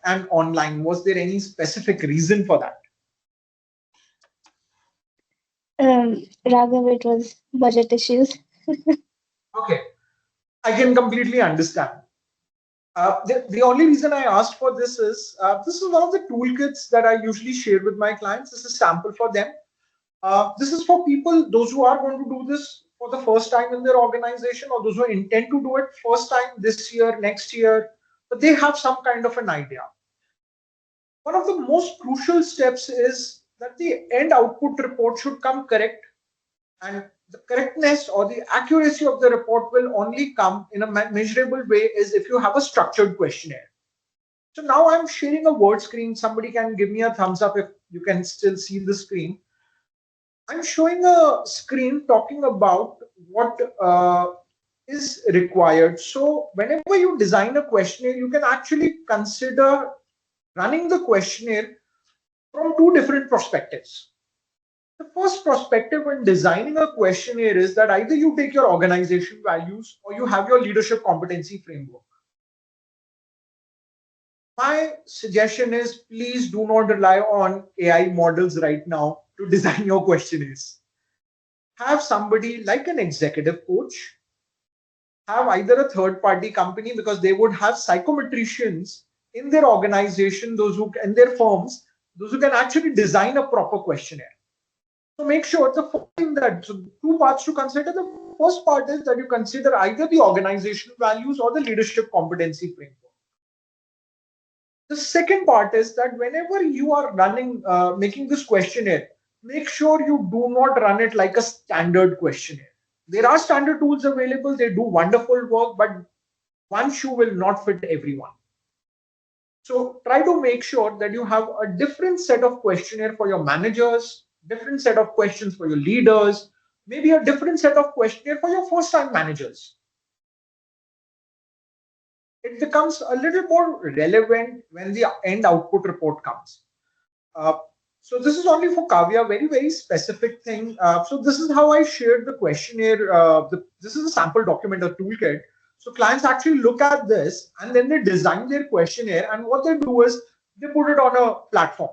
an online. Was there any specific reason for that? Raghav, it was budget issues. Okay, I can completely understand. The only reason I asked for this is one of the toolkits that I usually share with my clients. This is a sample for them. This is for people, those who are going to do this for the first time in their organization or those who intend to do it first time this year, next year, but they have some kind of an idea. One of the most crucial steps is that the end output report should come correct, and the correctness or the accuracy of the report will only come in a measurable way is if you have a structured questionnaire. So now I'm sharing a word screen. Somebody can give me a thumbs up if you can still see the screen. I'm showing a screen talking about what is required. So whenever you design a questionnaire, you can actually consider running the questionnaire from two different perspectives. The first perspective when designing a questionnaire is that either you take your organization values or you have your leadership competency framework. My suggestion is please do not rely on AI models right now to design your questionnaires. Have somebody like an executive coach, have either a third party company because they would have psychometricians in their organization, those who in their firms, those who can actually design a proper questionnaire. So make sure the first thing that, so two parts to consider. The first part is that you consider either the organizational values or the leadership competency framework. The second part is that whenever you are running, making this questionnaire, make sure you do not run it like a standard questionnaire. There are standard tools available, they do wonderful work, but one shoe will not fit everyone. So try to make sure that you have a different set of questionnaire for your managers, different set of questions for your leaders, maybe a different set of questionnaire for your first time managers. It becomes a little more relevant when the end output report comes. Uh, so this is only for Kavya, very, very specific thing. So this is how I shared the questionnaire. This is a sample document, a toolkit. So clients actually look at this and then they design their questionnaire. And what they do is they put it on a platform.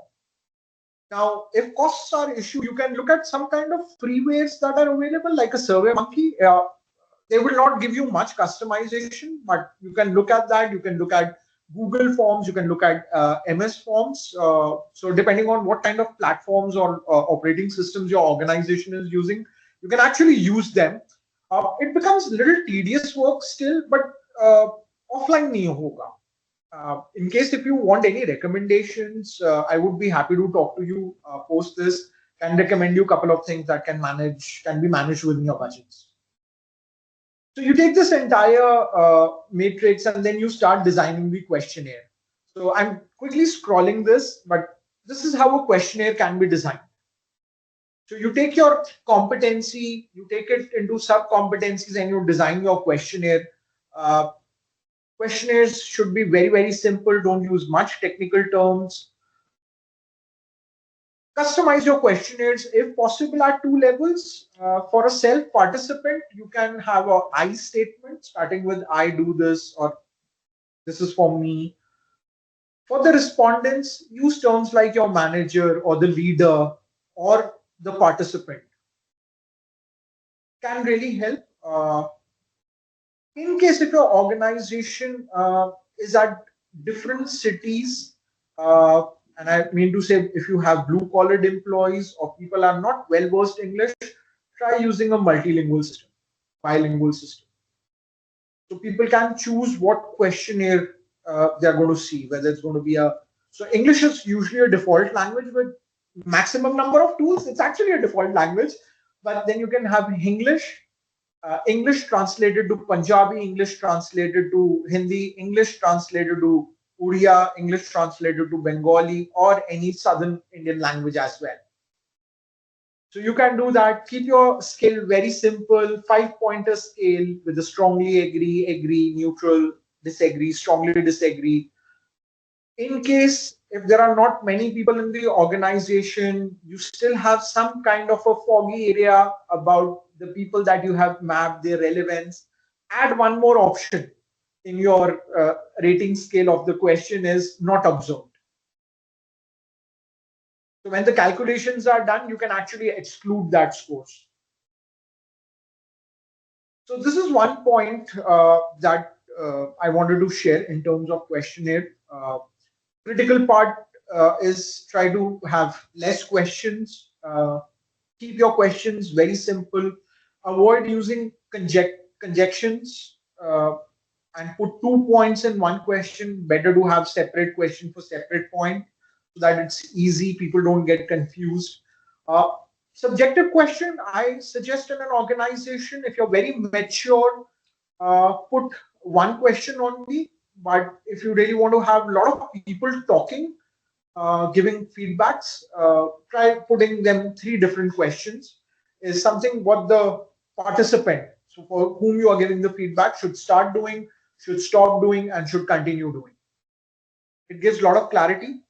Now, if costs are issue, you can look at some kind of freewares that are available, like a Survey Monkey. They will not give you much customization, but you can look at that. You can look at Google Forms. You can look at MS Forms. So depending on what kind of platforms or operating systems your organization is using, you can actually use them. It becomes a little tedious work still, but offline nahi hoga. In case if you want any recommendations, I would be happy to talk to you post this. Can recommend you a couple of things that can be managed within your budgets. So you take this entire matrix and then you start designing the questionnaire. So I'm quickly scrolling this, but this is how a questionnaire can be designed. So you take your competency, you take it into sub competencies, and you design your questionnaire. Uh, Questionnaires should be very, very simple. Don't use much technical terms. Customize your questionnaires if possible at two levels. For a self participant, you can have a I statement starting with I do this or this is for me. For the respondents, use terms like your manager or the leader or the participant. Can really help. In case if your organization is at different cities, uh, and I mean to say, if you have blue collared employees or people are not well versed English, try using a multilingual system, bilingual system. So people can choose what questionnaire they're going to see, whether it's going to be a. So English is usually a default language with maximum number of tools. It's actually a default language, but then you can have English translated to Punjabi, English translated to Hindi, English translated to Odia, English translated to Bengali, or any Southern Indian language as well. So you can do that. Keep your scale very simple, 5-pointer scale with a strongly agree, agree, neutral, disagree, strongly disagree. In case if there are not many people in the organization, you still have some kind of a foggy area about the people that you have mapped, their relevance. Add one more option in your rating scale of the question is not observed. So when the calculations are done, you can actually exclude that scores. So this is one point that I wanted to share in terms of questionnaire. Critical part is try to have less questions. Keep your questions very simple. Avoid using conjections and put 2 points in one question. Better to have separate question for separate point so that it's easy. People don't get confused. Uh, Subjective question, I suggest in an organization, if you're very mature, put one question only. But if you really want to have a lot of people talking, giving feedbacks, try putting them three different questions. Is something what the participant, so for whom you are giving the feedback, should start doing, should stop doing, and should continue doing. It gives a lot of clarity.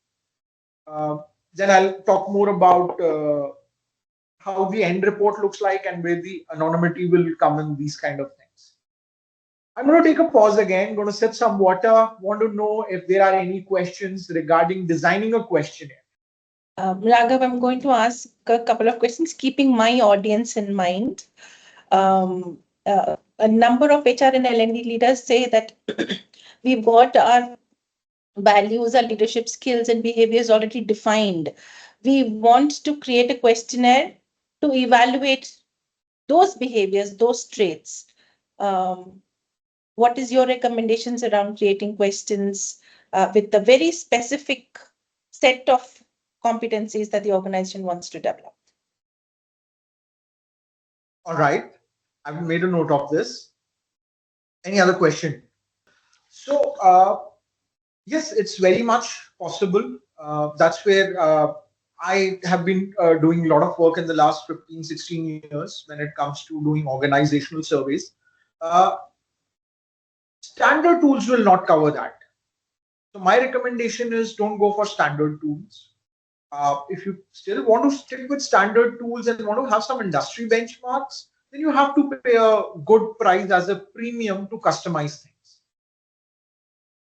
Then I'll talk more about how the end report looks like and where the anonymity will come in these kind of things. I'm going to take a pause again, going to sip some water. Want to know if there are any questions regarding designing a questionnaire. Raghav, I'm going to ask a couple of questions, keeping my audience in mind. A number of HR and L&D leaders say that we've got our values, our leadership skills and behaviors already defined. We want to create a questionnaire to evaluate those behaviors, those traits. What is your recommendations around creating questions with the very specific set of competencies that the organization wants to develop? All right. I've made a note of this. Any other question? So, yes, it's very much possible. That's where I have been doing a lot of work in the last 15, 16 years when it comes to doing organizational surveys. Uh, Standard tools will not cover that. So, my recommendation is don't go for standard tools. If you still want to stick with standard tools and want to have some industry benchmarks, then you have to pay a good price as a premium to customize things.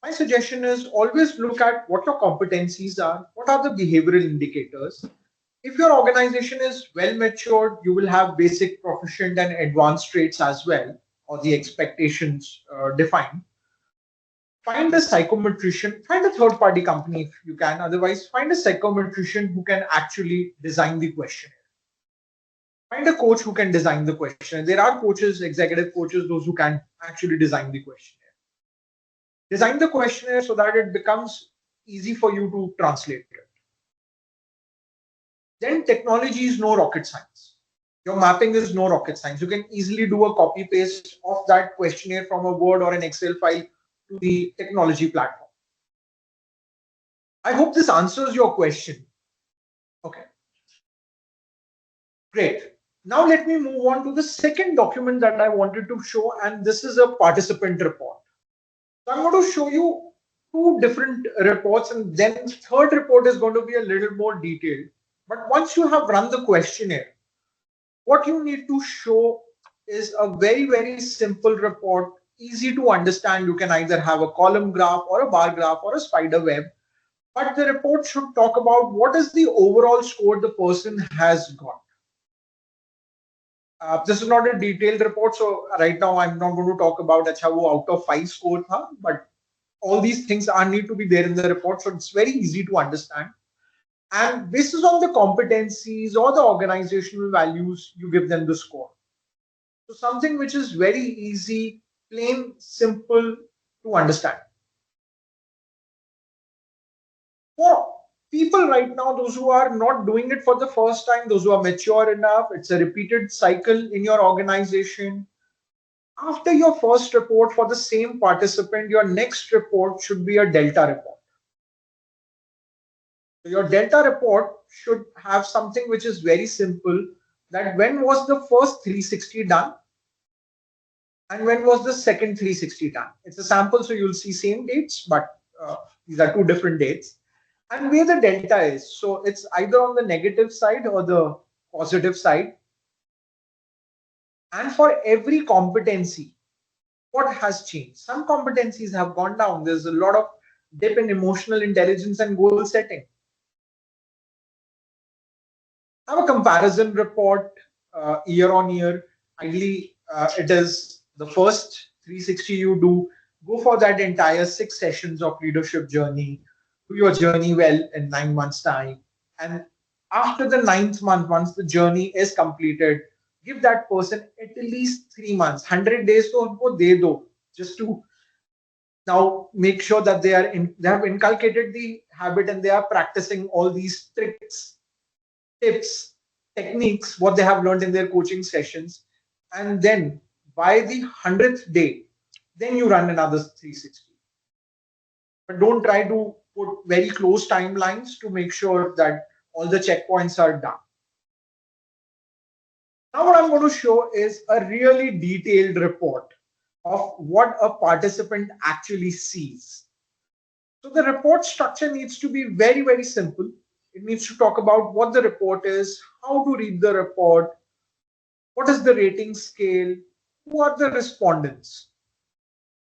My suggestion is always look at what your competencies are, what are the behavioral indicators. If your organization is well matured, you will have basic, proficient, and advanced traits as well, or the expectations defined. Find a psychometrician, find a third party company if you can. Otherwise, find a psychometrician who can actually design the questionnaire. Find a coach who can design the questionnaire. There are coaches, executive coaches, those who can actually design the questionnaire. Design the questionnaire so that it becomes easy for you to translate it. Then technology is no rocket science. Your mapping is no rocket science. You can easily do a copy paste of that questionnaire from a Word or an Excel file to the technology platform. I hope this answers your question. Okay, great. Now let me move on to the second document that I wanted to show, and this is a participant report. So I'm going to show you two different reports, and then third report is going to be a little more detailed. But once you have run the questionnaire, what you need to show is a very, very simple report, easy to understand. You can either have a column graph or a bar graph or a spider web, but the report should talk about what is the overall score the person has got. This is not a detailed report, so right now I'm not going to talk about अच्छा वो out of 5 score था, but all these things are need to be there in the report, so it's very easy to understand. And basis on the competencies or the organizational values, you give them the score. So something which is very easy, plain, simple to understand. For people right now, those who are not doing it for the first time, those who are mature enough, it's a repeated cycle in your organization. After your first report for the same participant, your next report should be a delta report. So your delta report should have something which is very simple, that when was the first 360 done and when was the second 360 done. It's a sample, so you'll see same dates, but these are two different dates. And where the delta is. So it's either on the negative side or the positive side. And for every competency, what has changed? Some competencies have gone down. There's a lot of dip in emotional intelligence and goal setting. Have a comparison report year on year. Ideally, it is the first 360 you do. Go for that entire 6 sessions of leadership journey. Do your journey well in 9 months' time. And after the ninth month, once the journey is completed, give that person at least 3 months, 100 days to unko de do, just to now make sure that they have inculcated the habit and they are practicing all these tricks, tips, techniques, what they have learned in their coaching sessions. And then by the 100th day, then you run another 360. But don't try to put very close timelines to make sure that all the checkpoints are done. Now, what I'm going to show is a really detailed report of what a participant actually sees. So the report structure needs to be very, very simple. It needs to talk about what the report is, how to read the report, what is the rating scale, who are the respondents.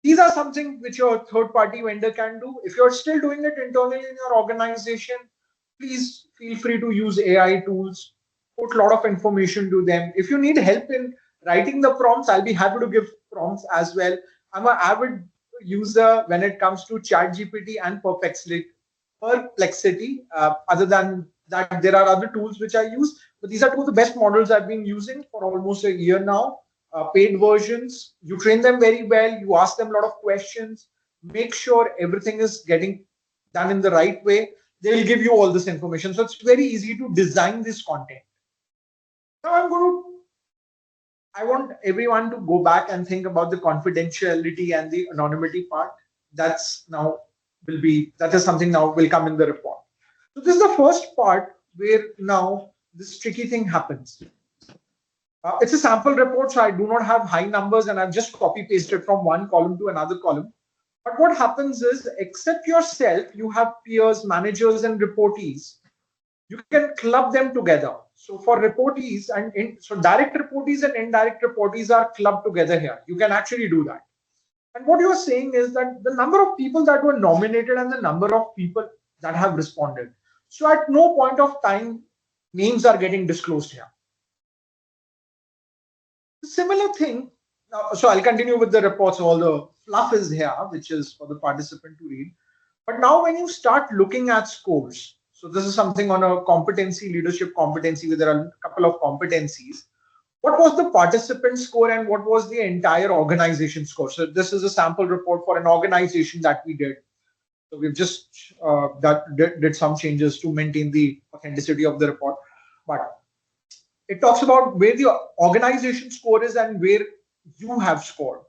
These are something which your third party vendor can do. If you're still doing it internally in your organization, please feel free to use AI tools, put a lot of information to them. If you need help in writing the prompts, I'll be happy to give prompts as well. I'm an avid user when it comes to ChatGPT and Perplexity. Other than that, there are other tools which I use, but these are two of the best models I've been using for almost a year now. Paid versions, you train them very well, you ask them a lot of questions, make sure everything is getting done in the right way. They will give you all this information. So it's very easy to design this content. Now I want everyone to go back and think about the confidentiality and the anonymity part. that's now that is something now will come in the report. So this is the first part where now this tricky thing happens. It's a sample report, so I do not have high numbers, and I've just copy pasted from one column to another column. But what happens is, except yourself, you have peers, managers, and reportees. You can club them together. So for reportees so direct reportees and indirect reportees are clubbed together here. You can actually do that. And what you're saying is that the number of people that were nominated and the number of people that have responded. So at no point of time, names are getting disclosed here. Similar thing. So I'll continue with the reports. All the fluff is here, which is for the participant to read. But now when you start looking at scores, so this is something on a competency, leadership competency, where there are a couple of competencies. What was the participant score and what was the entire organization score? So this is a sample report for an organization that we did. So we've just did some changes to maintain the authenticity of the report. But it talks about where the organization score is and where you have scored.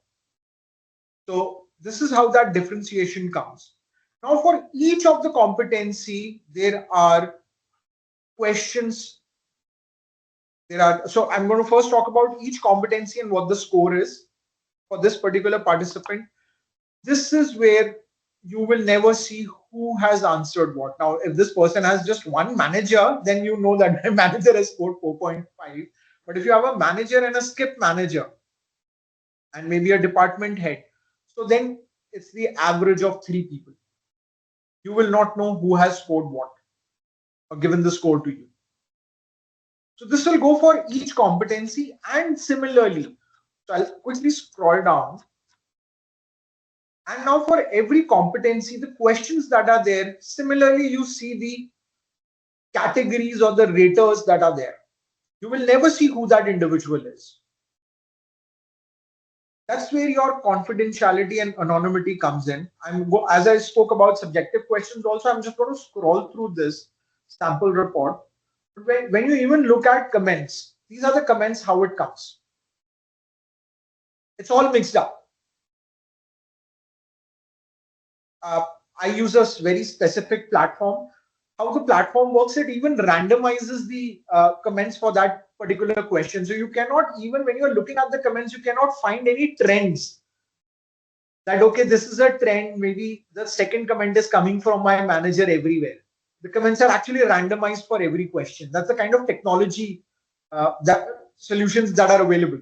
So this is how that differentiation comes. Now for each of the competency, there are questions. So I'm going to first talk about each competency and what the score is for this particular participant. This is where you will never see who has answered what. Now, if this person has just one manager, then you know that the manager has scored 4.5. But if you have a manager and a skip manager and maybe a department head, so then it's the average of 3 people. You will not know who has scored what or given the score to you. So this will go for each competency and similarly. So I'll quickly scroll down. And now for every competency, the questions that are there, similarly, you see the categories or the raters that are there. You will never see who that individual is. That's where your confidentiality and anonymity comes in. As I spoke about subjective questions also, I'm just going to scroll through this sample report. When you even look at comments, these are the comments, how it comes. It's all mixed up. I use a very specific platform. How the platform works, it even randomizes the comments for that particular question. So you cannot, even when you're looking at the comments, you cannot find any trends. That, okay, this is a trend. Maybe the second comment is coming from my manager everywhere. The comments are actually randomized for every question. That's the kind of technology that solutions that are available.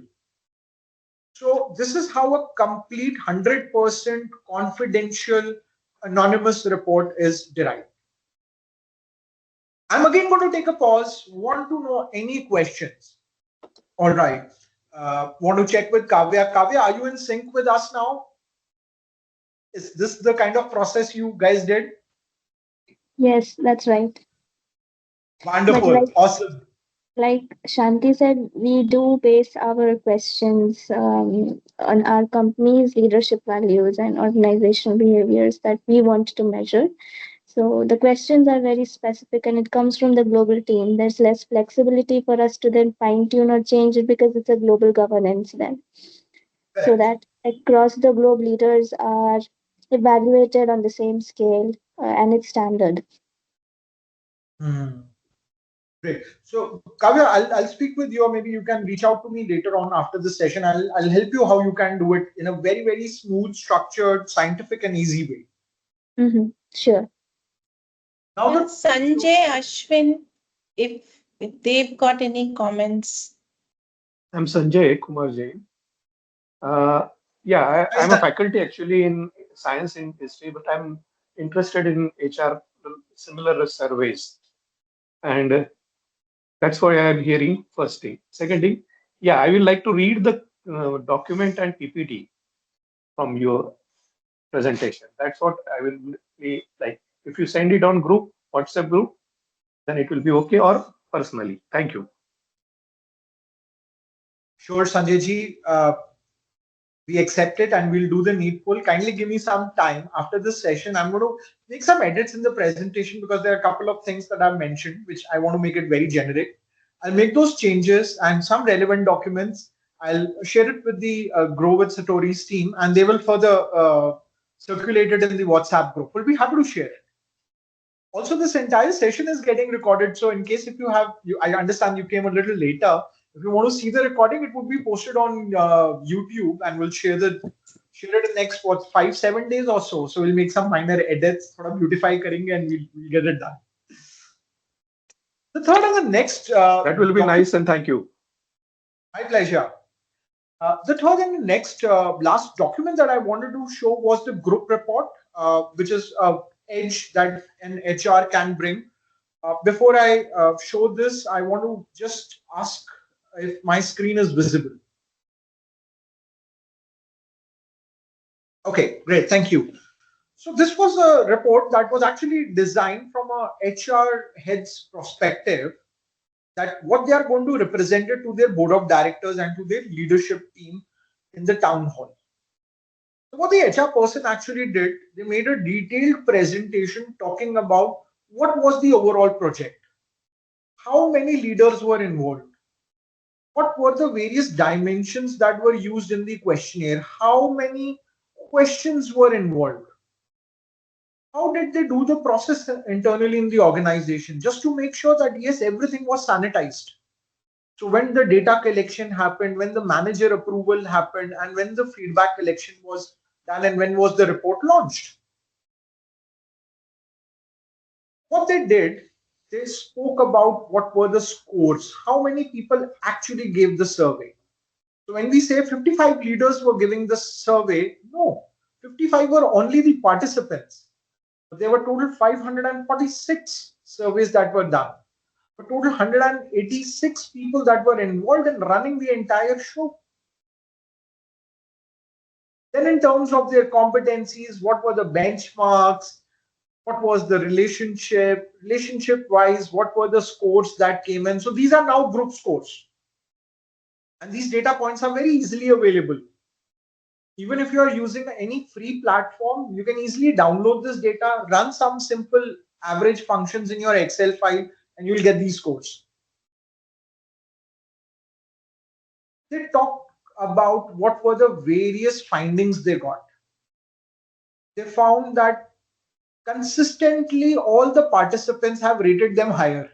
So this is how a complete 100% confidential anonymous report is derived. I'm again going to take a pause. Want to know any questions? All right. Want to check with Kavya. Kavya, are you in sync with us now? Is this the kind of process you guys did? Yes, that's right. Wonderful. Awesome. Like Shanti said, we do base our questions on our company's leadership values and organizational behaviors that we want to measure. So the questions are very specific and it comes from the global team. There's less flexibility for us to then fine tune or change it because it's a global governance then. So that across the globe leaders are evaluated on the same scale and it's standard. Great. So, Kavya, I'll speak with you, or maybe you can reach out to me later on after the session. I'll help you how you can do it in a very, very smooth, structured, scientific, and easy way. Sure. Now, Sanjay, Ashwin, if they've got any comments. I'm Sanjay Kumar Jain. I'm a faculty actually in science and history, but I'm interested in HR, similar surveys. And that's why I'm hearing first thing. Second thing, I will like to read the document and PPT from your presentation. That's what I will be like. If you send it on group, WhatsApp group, then it will be okay, or personally. Thank you. Sure, Sanjay ji. We accept it and we'll do the needful. Kindly give me some time after this session. I'm going to make some edits in the presentation because there are a couple of things that I've mentioned, which I want to make it very generic. I'll make those changes and some relevant documents. I'll share it with the Grow with Satori's team and they will further circulated in the WhatsApp group. We'll be happy to share it. Also, this entire session is getting recorded. So in case if you have, I understand you came a little later. If you want to see the recording, it would be posted on YouTube, and we'll share it in next what 5-7 days or so. So we'll make some minor edits, sort of beautify करेंगे, and we'll get it done. The third and the next. That will be nice, and thank you. My pleasure. The third and the next last document that I wanted to show was the group report, which is edge that an HR can bring. Before I show this, I want to just ask if my screen is visible. Okay, great, thank you. So this was a report that was actually designed from a HR head's perspective, that what they are going to represent it to their board of directors and to their leadership team in the town hall. So what the HR person actually did, they made a detailed presentation talking about what was the overall project, how many leaders were involved, what were the various dimensions that were used in the questionnaire, how many questions were involved, how did they do the process internally in the organization, just to make sure that yes, everything was sanitized. So when the data collection happened, when the manager approval happened, and when the feedback collection was done, and when was the report launched. What they did, they spoke about what were the scores, how many people actually gave the survey. So when we say 55 leaders were giving the survey, no, 55 were only the participants. But there were total 546 surveys that were done. A total 186 people that were involved in running the entire show. Then in terms of their competencies, what were the benchmarks? What was the relationship wise, what were the scores that came in? So these are now group scores. And these data points are very easily available. Even if you are using any free platform, you can easily download this data, run some simple average functions in your Excel file, and you'll get these scores. They talked about what were the various findings they got. They found that consistently all the participants have rated them higher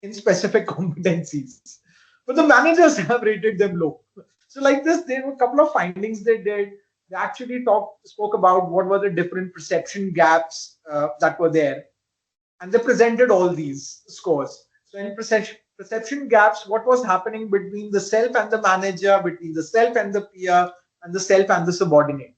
in specific competencies, but the managers have rated them low. So like this, there were a couple of findings they did. They actually spoke about what were the different perception gaps that were there, and they presented all these scores. So in perception gaps, what was happening between the self and the manager, between the self and the peer, and the self and the subordinate.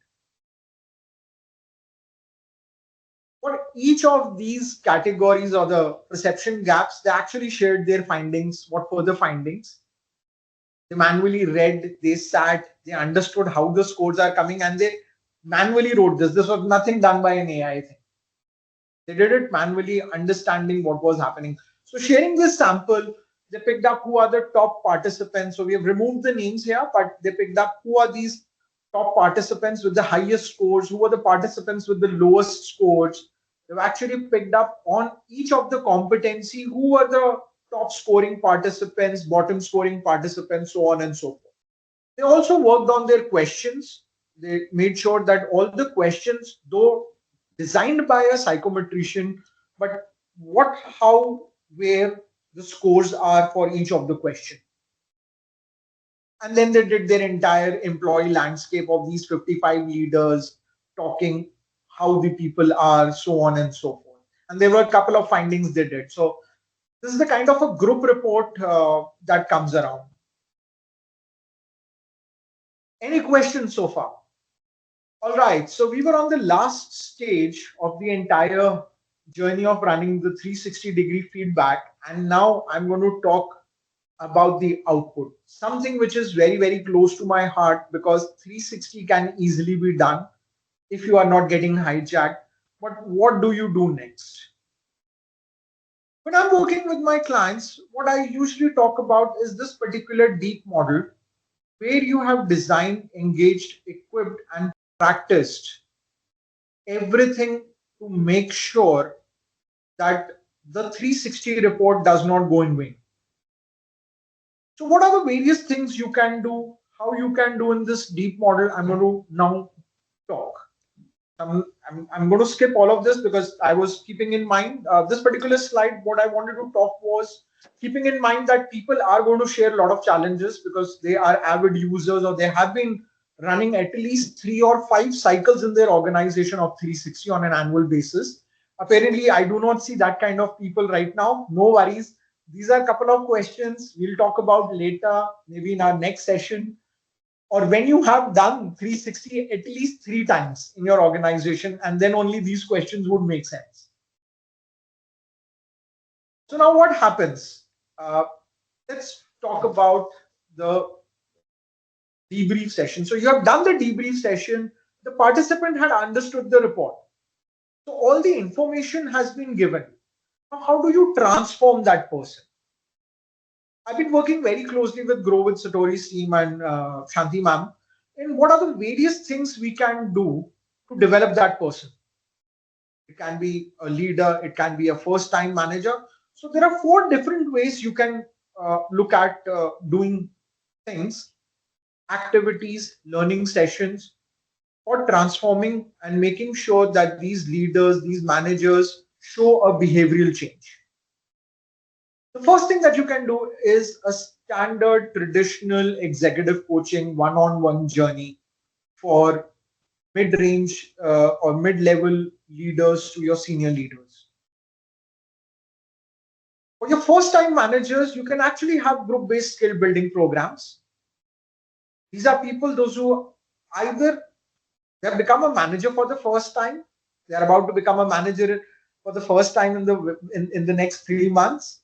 For each of these categories or the perception gaps, they actually shared their findings. What were the findings? They manually read, they sat, they understood how the scores are coming, and they manually wrote this. This was nothing done by an AI thing. They did it manually, understanding what was happening. So sharing this sample, they picked up who are the top participants. So we have removed the names here, but they picked up who are these top participants with the highest scores, who are the participants with the lowest scores. They've actually picked up on each of the competency, who are the top scoring participants, bottom scoring participants, so on and so forth. They also worked on their questions. They made sure that all the questions, though designed by a psychometrician, but what, how, where the scores are for each of the question. And then they did their entire employee landscape of these 55 leaders, talking how the people are, so on and so forth. And there were a couple of findings they did. So this is the kind of a group report that comes around. Any questions so far? All right, so we were on the last stage of the entire journey of running the 360-degree feedback, and now I'm going to talk about the output, something which is very, very close to my heart, because 360 can easily be done if you are not getting hijacked. But what do you do next? When I'm working with my clients, what I usually talk about is this particular deep model, where you have designed, engaged, equipped, and practiced everything to make sure that the 360 report does not go in vain. So what are the various things you can do, how you can do in this deep model? I'm going to now talk. I'm going to skip all of this because I was keeping in mind this particular slide. What I wanted to talk was keeping in mind that people are going to share a lot of challenges because they are avid users or they have been running at least 3 or 5 cycles in their organization of 360 on an annual basis. Apparently, I do not see that kind of people right now. No worries. These are a couple of questions we'll talk about later, maybe in our next session, or when you have done 360 at least 3 times in your organization, and then only these questions would make sense. So now what happens? Let's talk about the debrief session. So you have done the debrief session, the participant had understood the report. So all the information has been given. Now, how do you transform that person? I've been working very closely with Grow with Satori's team and Shanti ma'am. And what are the various things we can do to develop that person? It can be a leader, it can be a first time manager. So there are 4 different ways you can look at doing things: activities, learning sessions, or transforming and making sure that these leaders, these managers show a behavioral change. The first thing that you can do is a standard traditional executive coaching one-on-one journey for mid-range or mid-level leaders to your senior leaders. For your first-time managers, you can actually have group-based skill building programs. These are people, those who either they have become a manager for the first time, they are about to become a manager for the first time in the next 3 months,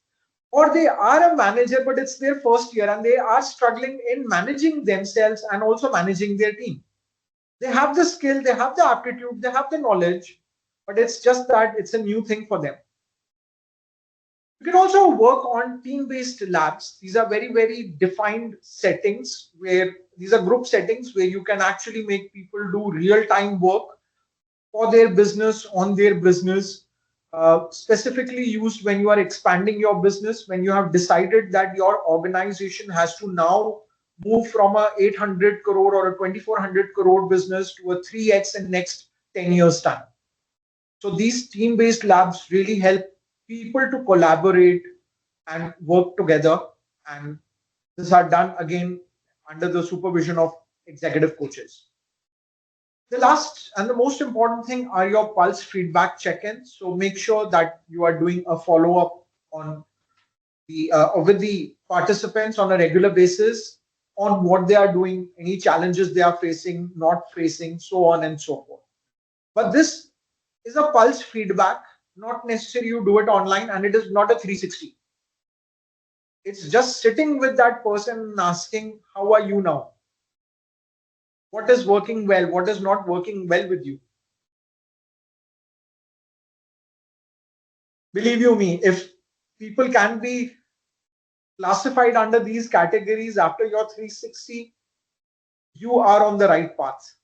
or they are a manager but it's their first year and they are struggling in managing themselves and also managing their team. They have the skill, they have the aptitude, they have the knowledge, but it's just that it's a new thing for them. You can also work on team-based labs. These are very, very defined settings where these are group settings where you can actually make people do real-time work for their business, on their business, specifically used when you are expanding your business, when you have decided that your organization has to now move from a 800 crore or a 2400 crore business to a 3x in next 10 years time. So these team-based labs really help people to collaborate and work together. And these are done again under the supervision of executive coaches. The last and the most important thing are your pulse feedback check-ins. So make sure that you are doing a follow-up on the with the participants on a regular basis on what they are doing, any challenges they are facing, not facing, so on and so forth. But this is a pulse feedback, not necessarily you do it online, and it is not a 360. It's just sitting with that person and asking, how are you now? What is working well? What is not working well with you? Believe you me, if people can be classified under these categories after your 360, you are on the right path.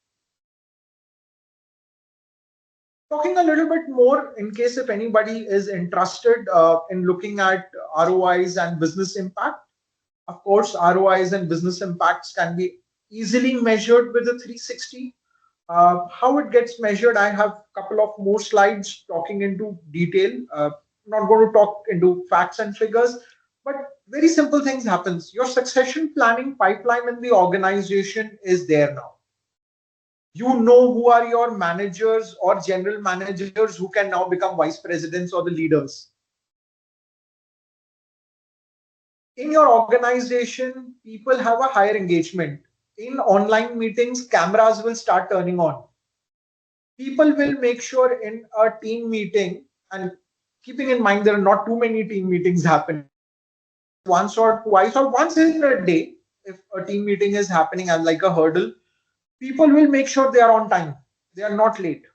Talking a little bit more in case if anybody is interested in looking at ROIs and business impact. Of course, ROIs and business impacts can be easily measured with a 360. How it gets measured, I have a couple of more slides talking into detail. Not going to talk into facts and figures, but very simple things happens. Your succession planning pipeline in the organization is there now. You know who are your managers or general managers who can now become vice presidents or the leaders. In your organization, people have a higher engagement. In online meetings, cameras will start turning on. People will make sure in a team meeting, and keeping in mind there are not too many team meetings happening, once or twice or once in a day, if a team meeting is happening as like a hurdle, people will make sure they are on time. They are not late.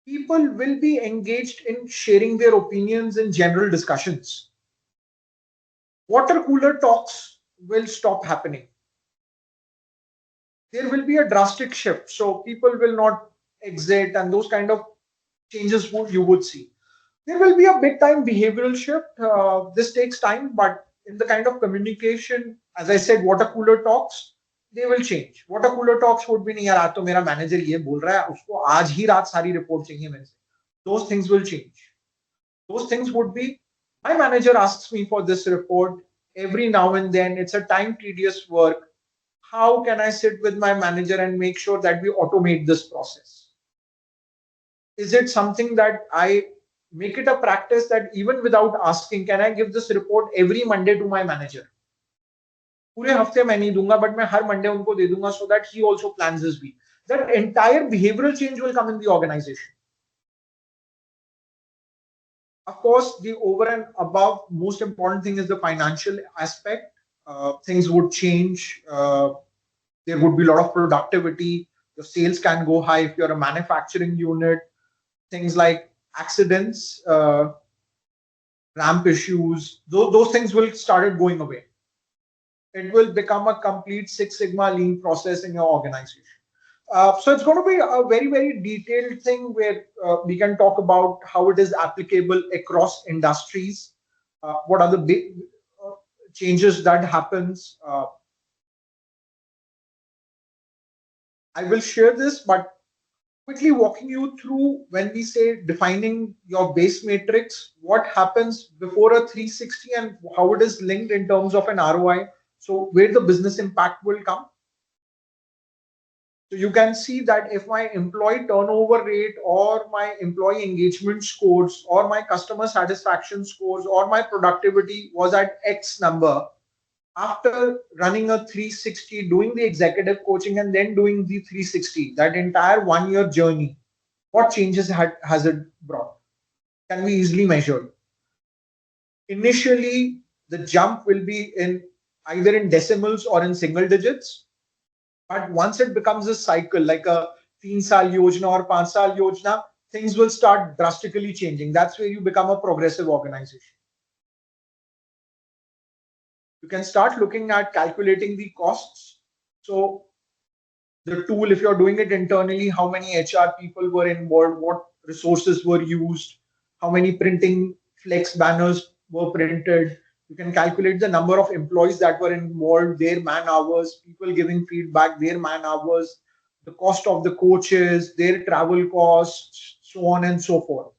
People will be engaged in sharing their opinions in general discussions. Water cooler talks will stop happening. There will be a drastic shift. So people will not exit and those kind of changes you would see. There will be a big time behavioral shift. This takes time, but in the kind of communication, as I said, water cooler talks, they will change. Water cooler talks would be नहीं यार आज तो मेरा manager ये बोल रहा है उसको आज ही रात सारी रिपोर्ट चाहिए मेरे से. Those things will change. Those things would be my manager asks me for this report every now and then. It's a time tedious work. How can I sit with my manager and make sure that we automate this process? Is it something that I make it a practice that even without asking, can I give this report every Monday to my manager? पूरे हफ्ते मैं नहीं दूंगा but मैं हर Monday उनको दे दूंगा so that he also plans his week. That entire behavioral change will come in the organization. Of course, the over and above most important thing is the financial aspect. Things would change. There would be a lot of productivity. Your sales can go high if you're a manufacturing unit. Things like accidents, ramp issues, those things will start going away. It will become a complete Six Sigma lean process in your organization. So it's going to be a very, very detailed thing where we can talk about how it is applicable across industries. What are the big changes that happens? I will share this, but quickly walking you through when we say defining your base matrix, what happens before a 360 and how it is linked in terms of an ROI. So where the business impact will come. So you can see that if my employee turnover rate or my employee engagement scores or my customer satisfaction scores or my productivity was at X number, after running a 360, doing the executive coaching and then doing the 360, that entire 1 year journey, what changes has it brought? Can be easily measured. Initially, the jump will be in either in decimals or in single digits. But once it becomes a cycle, like a 3 saal yojana or 5 saal yojana, things will start drastically changing. That's where you become a progressive organization. You can start looking at calculating the costs. So the tool, if you're doing it internally, how many HR people were involved, what resources were used, how many printing flex banners were printed. You can calculate the number of employees that were involved, their man hours, people giving feedback, their man hours, the cost of the coaches, their travel costs, so on and so forth.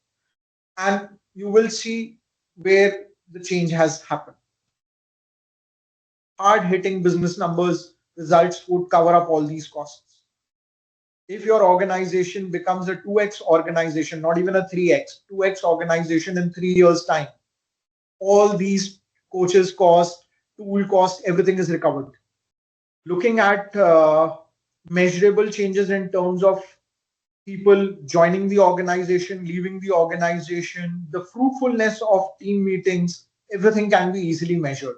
And you will see where the change has happened. Hard hitting business numbers results would cover up all these costs. If your organization becomes a 2x organization, not even a 3x, 2x organization in 3 years' time, all these coaches cost, tool cost, everything is recovered. Looking at measurable changes in terms of people joining the organization, leaving the organization, the fruitfulness of team meetings, everything can be easily measured.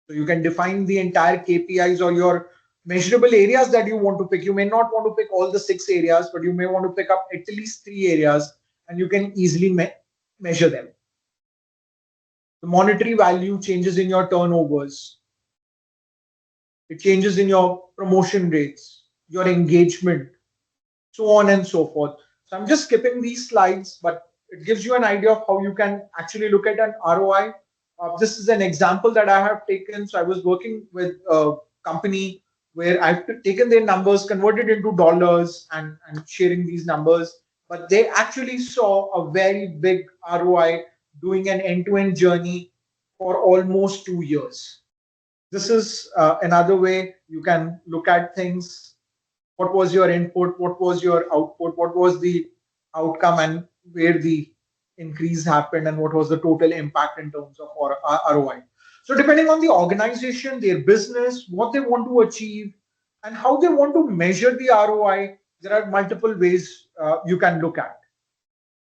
So you can define the entire KPIs or your measurable areas that you want to pick. You may not want to pick all the 6 areas, but you may want to pick up at least 3 areas and you can easily measure them. The monetary value changes in your turnovers. It changes in your promotion rates, your engagement, so on and so forth. So I'm just skipping these slides, but it gives you an idea of how you can actually look at an ROI. This is an example that I have taken. So I was working with a company where I've taken their numbers, converted into dollars and sharing these numbers. But they actually saw a very big ROI doing an end-to-end journey for almost 2 years. This is another way you can look at things. What was your input? What was your output? What was the outcome and where the increase happened and what was the total impact in terms of ROI? So depending on the organization, their business, what they want to achieve and how they want to measure the ROI, there are multiple ways you can look at.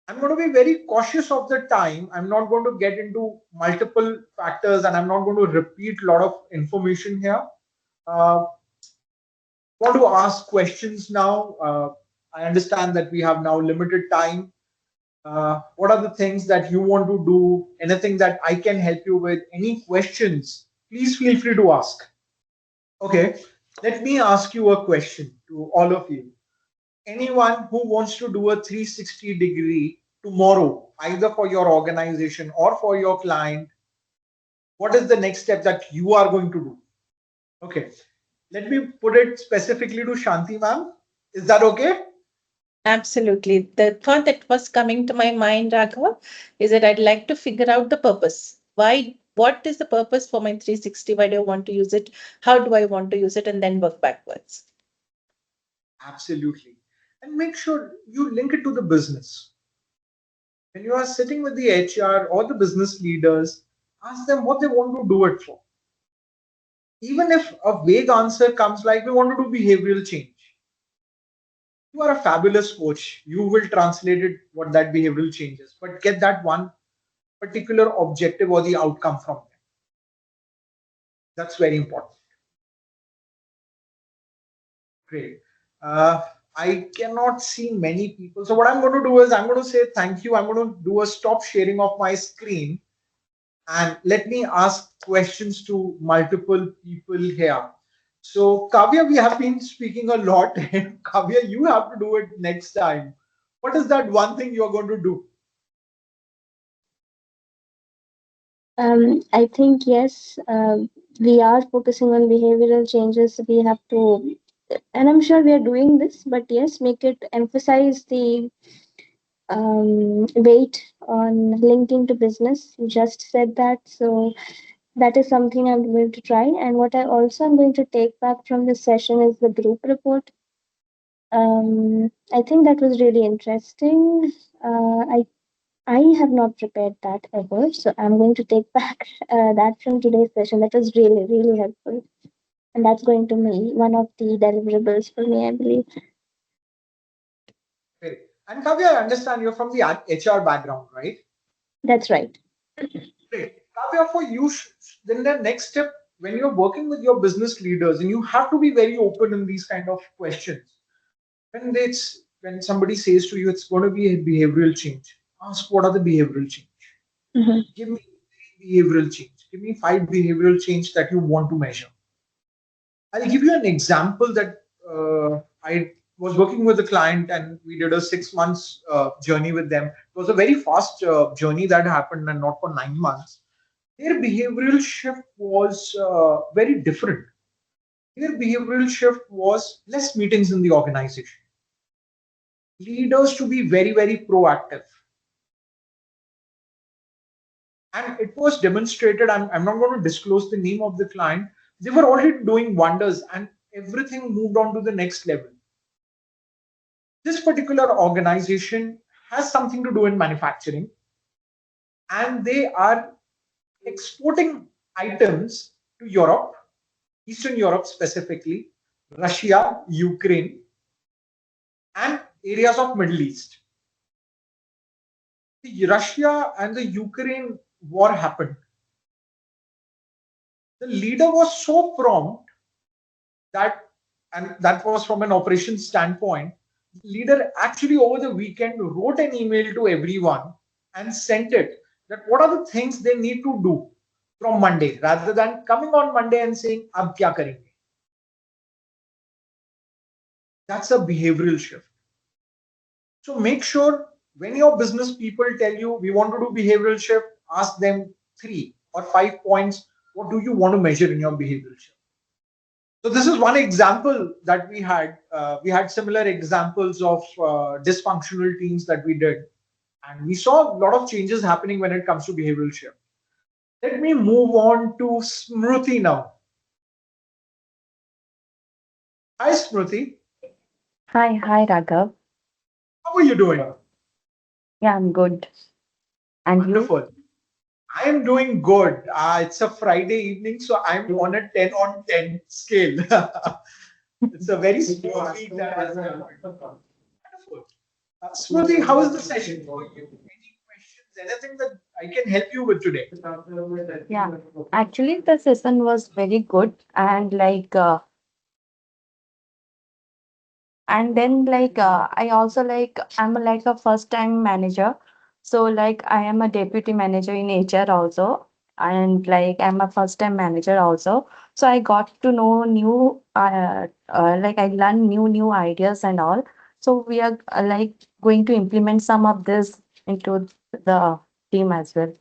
I'm going to be very cautious of the time. I'm not going to get into multiple factors and I'm not going to repeat a lot of information here. Want to ask questions now. I understand that we have now limited time. What are the things that you want to do? Anything that I can help you with? Any questions? Please feel free to ask. Okay, let me ask you a question to all of you. Anyone who wants to do a 360-degree tomorrow, either for your organization or for your client, what is the next step that you are going to do? Okay, Let me put it specifically to Shanti ma'am. Is that okay? Absolutely. The thought that was coming to my mind, Raghav, is that I'd like to figure out the purpose. Why? What is the purpose for my 360? Why do I want to use it? How do I want to use it? And then work backwards. Absolutely. And make sure you link it to the business. When you are sitting with the HR or the business leaders, ask them what they want to do it for. Even if a vague answer comes like we want to do behavioral change, you are a fabulous coach. You will translate it what that behavioral change is, but get that one particular objective or the outcome from them. That's very important. Great. Uh, I cannot see many people. So what I'm going to do is I'm going to say thank you. I'm going to do a stop sharing of my screen and let me ask questions to multiple people here. So Kavya, we have been speaking a lot. And Kavya, you have to do it next time. What is that one thing you're going to do? I think yes, we are focusing on behavioral changes. We have to, and I'm sure we are doing this, but yes, make it emphasize the weight on linking to business. You just said that, so that is something I'm going to try. And what I also am going to take back from this session is the group report. I think that was really interesting. I have not prepared that ever, so I'm going to take back that from today's session. That was really, really helpful. And that's going to be one of the deliverables for me, I believe. Okay. And Kavya, I understand you're from the HR background, right? That's right. Great. Kavya, for you, then the next step when you're working with your business leaders, and you have to be very open in these kind of questions. When somebody says to you it's going to be a behavioral change, ask what are the behavioral change. Mhm. Give me behavioral change. Give me 5 behavioral change that you want to measure. I'll give you an example that I was working with a client and we did a 6 months journey with them. It was a very fast journey that happened and not for 9 months. Their behavioral shift was very different. Their behavioral shift was less meetings in the organization. Leaders to be very, very proactive. And it was demonstrated. I'm not going to disclose the name of the client. They were already doing wonders and everything moved on to the next level. This particular organization has something to do in manufacturing and they are exporting items to Europe, Eastern Europe specifically, Russia, Ukraine, and areas of Middle East. The Russia and the Ukraine war happened. The leader was so prompt that, and that was from an operations standpoint, the leader actually over the weekend wrote an email to everyone and sent it that what are the things they need to do from Monday rather than coming on Monday and saying, Ab kya karenge? That's a behavioral shift. So make sure when your business people tell you we want to do behavioral shift, ask them 3 or 5 points. What do you want to measure in your behavioral shift? So this is one example that we had. We had similar examples of dysfunctional teams that we did, and we saw a lot of changes happening when it comes to behavioral shift. Let me move on to Smriti now. Hi, Smriti. Hi, Raghav. How are you doing? Yeah, I'm good. And you? Wonderful. I am doing good. It's a Friday evening, so I'm on a 10 on 10 scale. It's a very small week that has happened. Wonderful. Smriti, how is the session for you? Any questions? Anything that I can help you with today? Yeah, actually, the session was very good, and I also I'm like a first time manager, so like I am a deputy manager in HR also, and like I'm a first time manager also. So I got to know new like I learned new ideas and all. So we are like going to implement some of this into the team as well.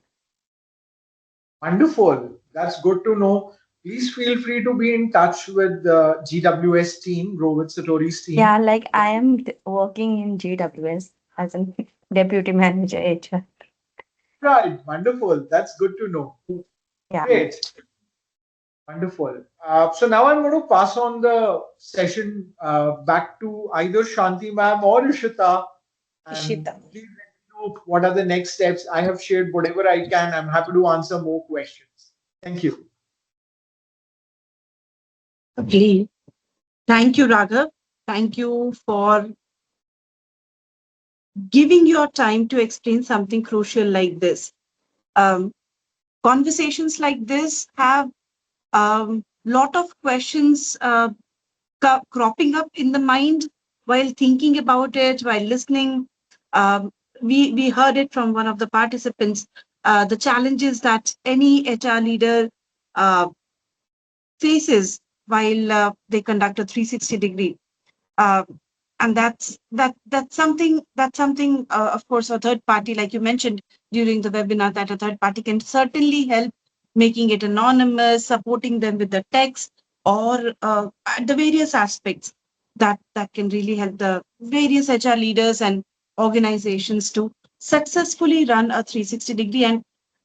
Wonderful. That's good to know. Please feel free to be in touch with the GWS team, Rohit Satori's team. Yeah, like I am working in GWS as a deputy manager HR. Right, wonderful. That's good to know. Yeah. Great, wonderful. So now I'm going to pass on the session back to either Shanti ma'am or Ishita, and Ishita. please let me know what are the next steps. I have shared whatever I can. I'm happy to answer more questions. Thank you. Lovely. Thank you, Raghav. Thank you for giving your time to explain something crucial like this. Um, Conversations like this have lot of questions cropping up in the mind while thinking about it, while listening. Um, we heard it from one of the participants. The challenges that any HR leader uh, faces while they conduct a 360-degree. Uh, and that's something of course a third party, like you mentioned during the webinar, that a third party can certainly help making it anonymous, supporting them with the text, or at the various aspects that can really help the various HR leaders and organizations to successfully run a 360-degree. And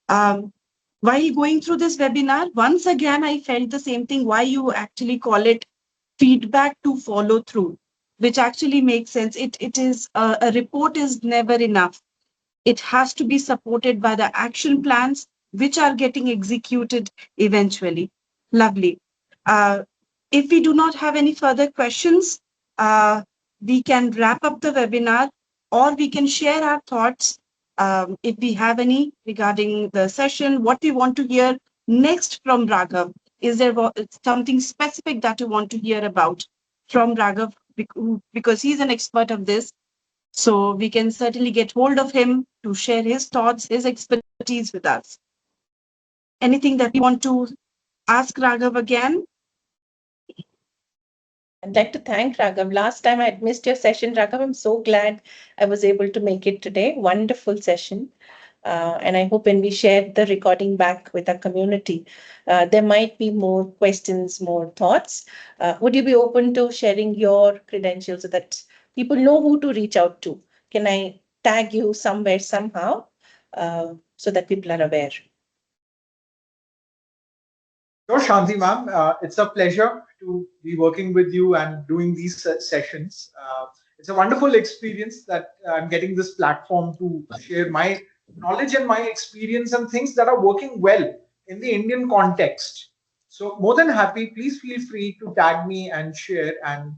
um, while going through this webinar, once again I felt the same thing, why you actually call it feedback to follow through, which actually makes sense. It is a report is never enough. It has to be supported by the action plans which are getting executed eventually. Lovely. Uh, if we do not have any further questions, we can wrap up the webinar, or we can share our thoughts if we have any regarding the session, what we want to hear next from Raghav. Is there something specific that you want to hear about from Raghav? Because he's an expert of this, so we can certainly get hold of him to share his thoughts, his expertise with us. Anything that you want to ask Raghav again? I'd like to thank Raghav. Last time I had missed your session, Raghav. I'm so glad I was able to make it today. Wonderful session. And I hope when we share the recording back with our community, there might be more questions, more thoughts. Would you be open to sharing your credentials so that people know who to reach out to? Can I tag you somewhere, somehow, so that people are aware? Sure, Shanti ma'am. It's a pleasure to be working with you and doing these sessions. It's a wonderful experience that I'm getting this platform to share my knowledge and my experience and things that are working well in the Indian context. So, more than happy, please feel free to tag me and share. And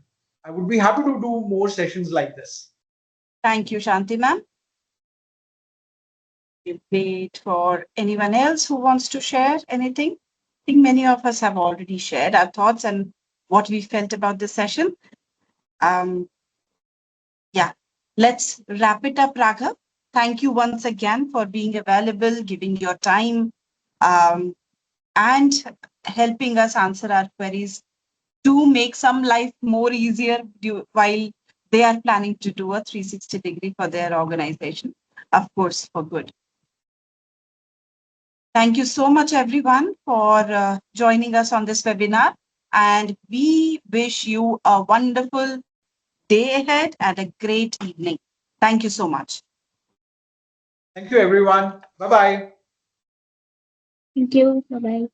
I would be happy to do more sessions like this. Thank you, Shanti ma'am. We wait for anyone else who wants to share anything. I think many of us have already shared our thoughts and what we felt about this session. Um, yeah, let's wrap it up, Raghav. Thank you once again for being available, giving your time, um, and helping us answer our queries to make some life more easier while they are planning to do a 360-degree for their organization, of course, for good. Thank you so much, everyone, for joining us on this webinar. And we wish you a wonderful day ahead and a great evening. Thank you so much. Thank you, everyone. Bye bye. Thank you. Bye bye.